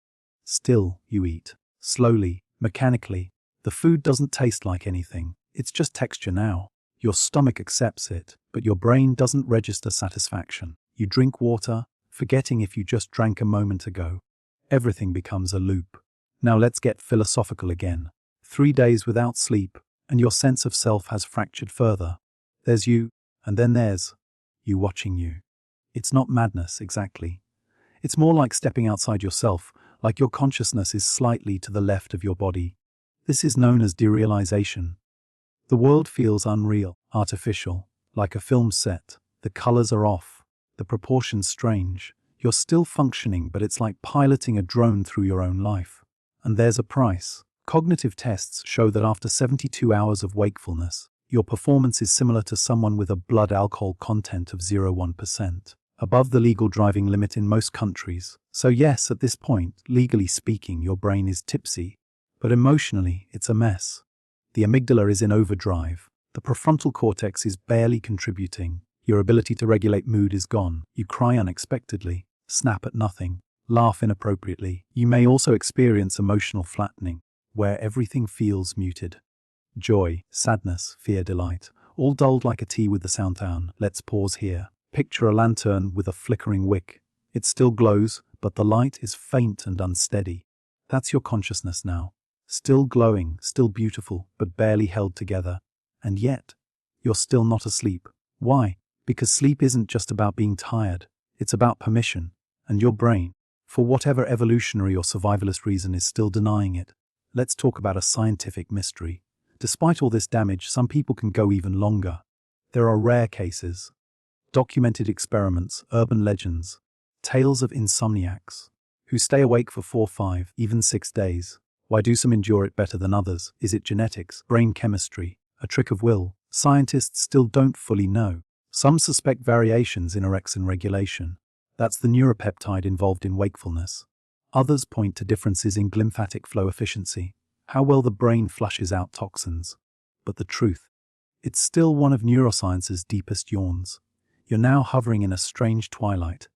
Still, you eat. Slowly, mechanically. The food doesn't taste like anything. It's just texture now. Your stomach accepts it, but your brain doesn't register satisfaction. You drink water, forgetting if you just drank a moment ago. Everything becomes a loop. Now let's get philosophical again. 3 days without sleep, and your sense of self has fractured further. There's you, and then there's you watching you. It's not madness, exactly. It's more like stepping outside yourself, like your consciousness is slightly to the left of your body. This is known as derealization. The world feels unreal, artificial, like a film set. The colors are off, the proportions strange. You're still functioning, but it's like piloting a drone through your own life. And there's a price. Cognitive tests show that after 72 hours of wakefulness, your performance is similar to someone with a blood alcohol content of 0.1%. Above the legal driving limit in most countries. So yes, at this point, legally speaking, your brain is tipsy, but emotionally, it's a mess. The amygdala is in overdrive. The prefrontal cortex is barely contributing. Your ability to regulate mood is gone. You cry unexpectedly, snap at nothing, laugh inappropriately. You may also experience emotional flattening, where everything feels muted. Joy, sadness, fear, delight, all dulled like a tea with the sound down. Let's pause here. Picture a lantern with a flickering wick. It still glows, but the light is faint and unsteady. That's your consciousness now. Still glowing, still beautiful, but barely held together. And yet, you're still not asleep. Why? Because sleep isn't just about being tired. It's about permission. And your brain, for whatever evolutionary or survivalist reason, is still denying it. Let's talk about a scientific mystery. Despite all this damage, some people can go even longer. There are rare cases. Documented experiments, urban legends, tales of insomniacs who stay awake for 4, 5, even 6 days. Why do some endure it better than others? Is it genetics, brain chemistry, a trick of will? Scientists still don't fully know. Some suspect variations in orexin regulation. That's the neuropeptide involved in wakefulness. Others point to differences in glymphatic flow efficiency, how well the brain flushes out toxins. But the truth, it's still one of neuroscience's deepest yawns. You're now hovering in a strange twilight.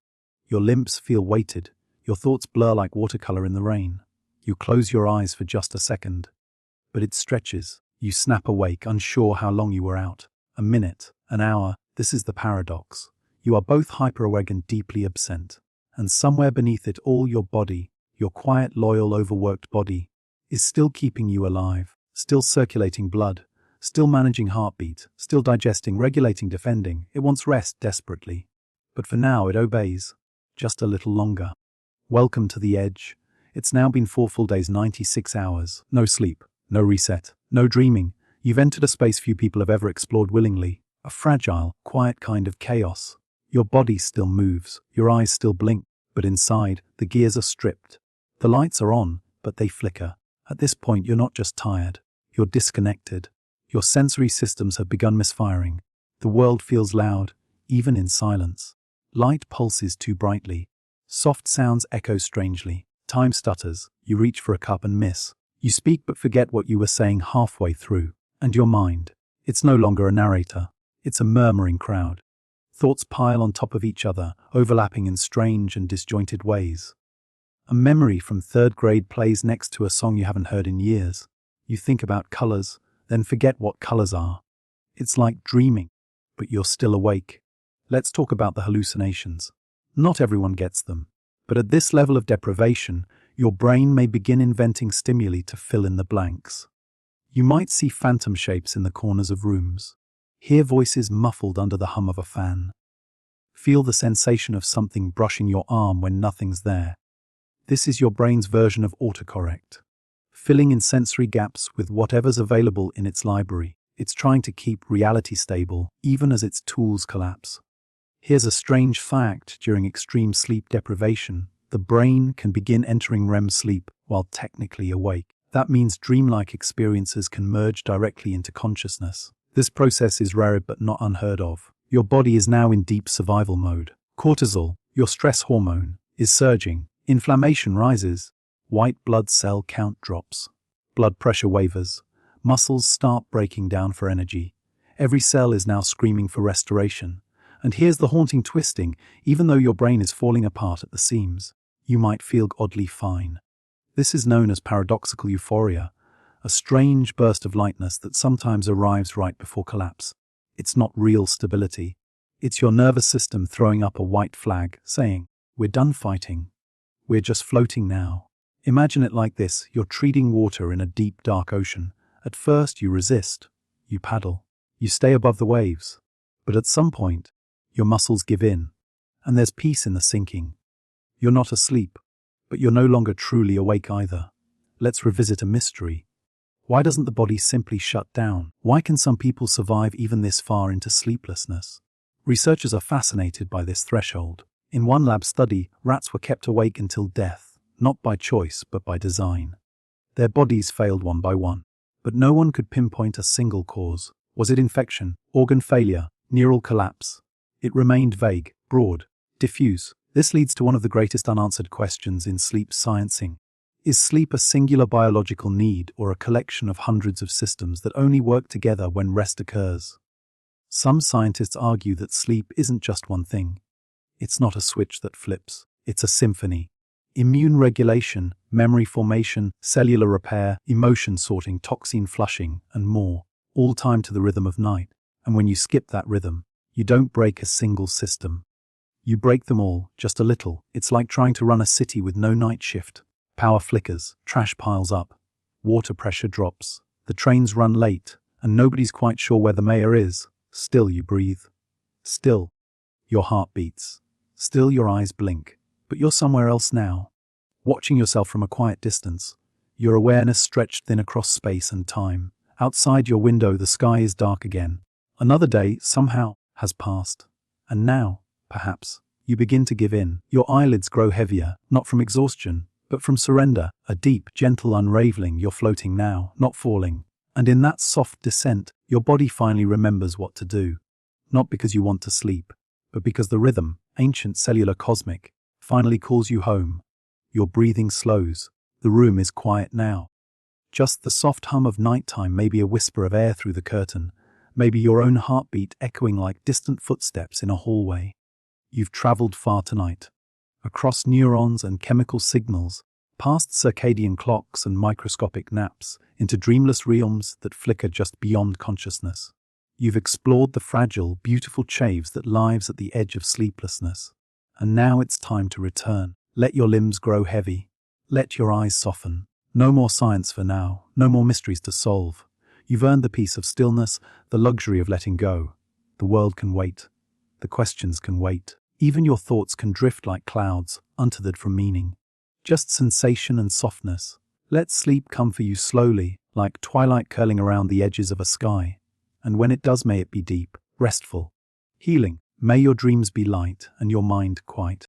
Your limbs feel weighted, your thoughts blur like watercolor in the rain. You close your eyes for just a second. But it stretches. You snap awake, unsure how long you were out. A minute, an hour. This is the paradox. You are both hyper-awake and deeply absent. And somewhere beneath it all, your body, your quiet, loyal, overworked body, is still keeping you alive, still circulating blood, still managing heartbeat, still digesting, regulating, defending. It wants rest desperately. But for now, it obeys. Just a little longer. Welcome to the edge. It's now been 4 full days, 96 hours. No sleep, no reset, no dreaming. You've entered a space few people have ever explored willingly. A fragile, quiet kind of chaos. Your body still moves, your eyes still blink, but inside, the gears are stripped. The lights are on, but they flicker. At this point, you're not just tired. You're disconnected. Your sensory systems have begun misfiring. The world feels loud, even in silence. Light pulses too brightly. Soft sounds echo strangely. Time stutters. You reach for a cup and miss. You speak but forget what you were saying halfway through. And your mind, it's no longer a narrator. It's a murmuring crowd. Thoughts pile on top of each other, overlapping in strange and disjointed ways. A memory from 3rd grade plays next to a song you haven't heard in years. You think about colors, then forget what colors are. It's like dreaming, but you're still awake. Let's talk about the hallucinations. Not everyone gets them, but at this level of deprivation, your brain may begin inventing stimuli to fill in the blanks. You might see phantom shapes in the corners of rooms. Hear voices muffled under the hum of a fan. Feel the sensation of something brushing your arm when nothing's there. This is your brain's version of autocorrect, filling in sensory gaps with whatever's available in its library. It's trying to keep reality stable, even as its tools collapse. Here's a strange fact: during extreme sleep deprivation, the brain can begin entering REM sleep while technically awake. That means dreamlike experiences can merge directly into consciousness. This process is rare but not unheard of. Your body is now in deep survival mode. Cortisol, your stress hormone, is surging. Inflammation rises. White blood cell count drops. Blood pressure wavers. Muscles start breaking down for energy. Every cell is now screaming for restoration. And here's the haunting twisting: even though your brain is falling apart at the seams, you might feel oddly fine. This is known as paradoxical euphoria, a strange burst of lightness that sometimes arrives right before collapse. It's not real stability. It's your nervous system throwing up a white flag, saying, "We're done fighting. We're just floating now." Imagine it like this: you're treading water in a deep, dark ocean. At first, you resist. You paddle. You stay above the waves. But at some point, your muscles give in, and there's peace in the sinking. You're not asleep, but you're no longer truly awake either. Let's revisit a mystery. Why doesn't the body simply shut down? Why can some people survive even this far into sleeplessness? Researchers are fascinated by this threshold. In one lab study, rats were kept awake until death, not by choice but by design. Their bodies failed one by one, but no one could pinpoint a single cause. Was it infection, organ failure, neural collapse? It remained vague, broad, diffuse. This leads to one of the greatest unanswered questions in sleep sciencing. Is sleep a singular biological need or a collection of hundreds of systems that only work together when rest occurs? Some scientists argue that sleep isn't just one thing. It's not a switch that flips. It's a symphony. Immune regulation, memory formation, cellular repair, emotion sorting, toxin flushing, and more, all timed to the rhythm of night. And when you skip that rhythm, you don't break a single system. You break them all, just a little. It's like trying to run a city with no night shift. Power flickers, trash piles up, water pressure drops, the trains run late, and nobody's quite sure where the mayor is. Still you breathe. Still, your heart beats. Still your eyes blink. But you're somewhere else now, watching yourself from a quiet distance. Your awareness stretched thin across space and time, Outside your window, the sky is dark again. Another day, somehow, has passed. And now, perhaps, you begin to give in. Your eyelids grow heavier, not from exhaustion, but from surrender, a deep, gentle unraveling. You're floating now, not falling. And in that soft descent, your body finally remembers what to do. Not because you want to sleep, but because the rhythm, ancient cellular cosmic, finally calls you home. Your breathing slows. The room is quiet now. Just the soft hum of nighttime, maybe a whisper of air through the curtain, maybe your own heartbeat echoing like distant footsteps in a hallway. You've traveled far tonight. Across neurons and chemical signals, past circadian clocks and microscopic naps, into dreamless realms that flicker just beyond consciousness. You've explored the fragile, beautiful chaves that lives at the edge of sleeplessness. And now it's time to return. Let your limbs grow heavy. Let your eyes soften. No more science for now, no more mysteries to solve. You've earned the peace of stillness, the luxury of letting go. The world can wait. The questions can wait. Even your thoughts can drift like clouds, untethered from meaning. Just sensation and softness. Let sleep come for you slowly, like twilight curling around the edges of a sky. And when it does, may it be deep, restful, healing. May your dreams be light and your mind quiet.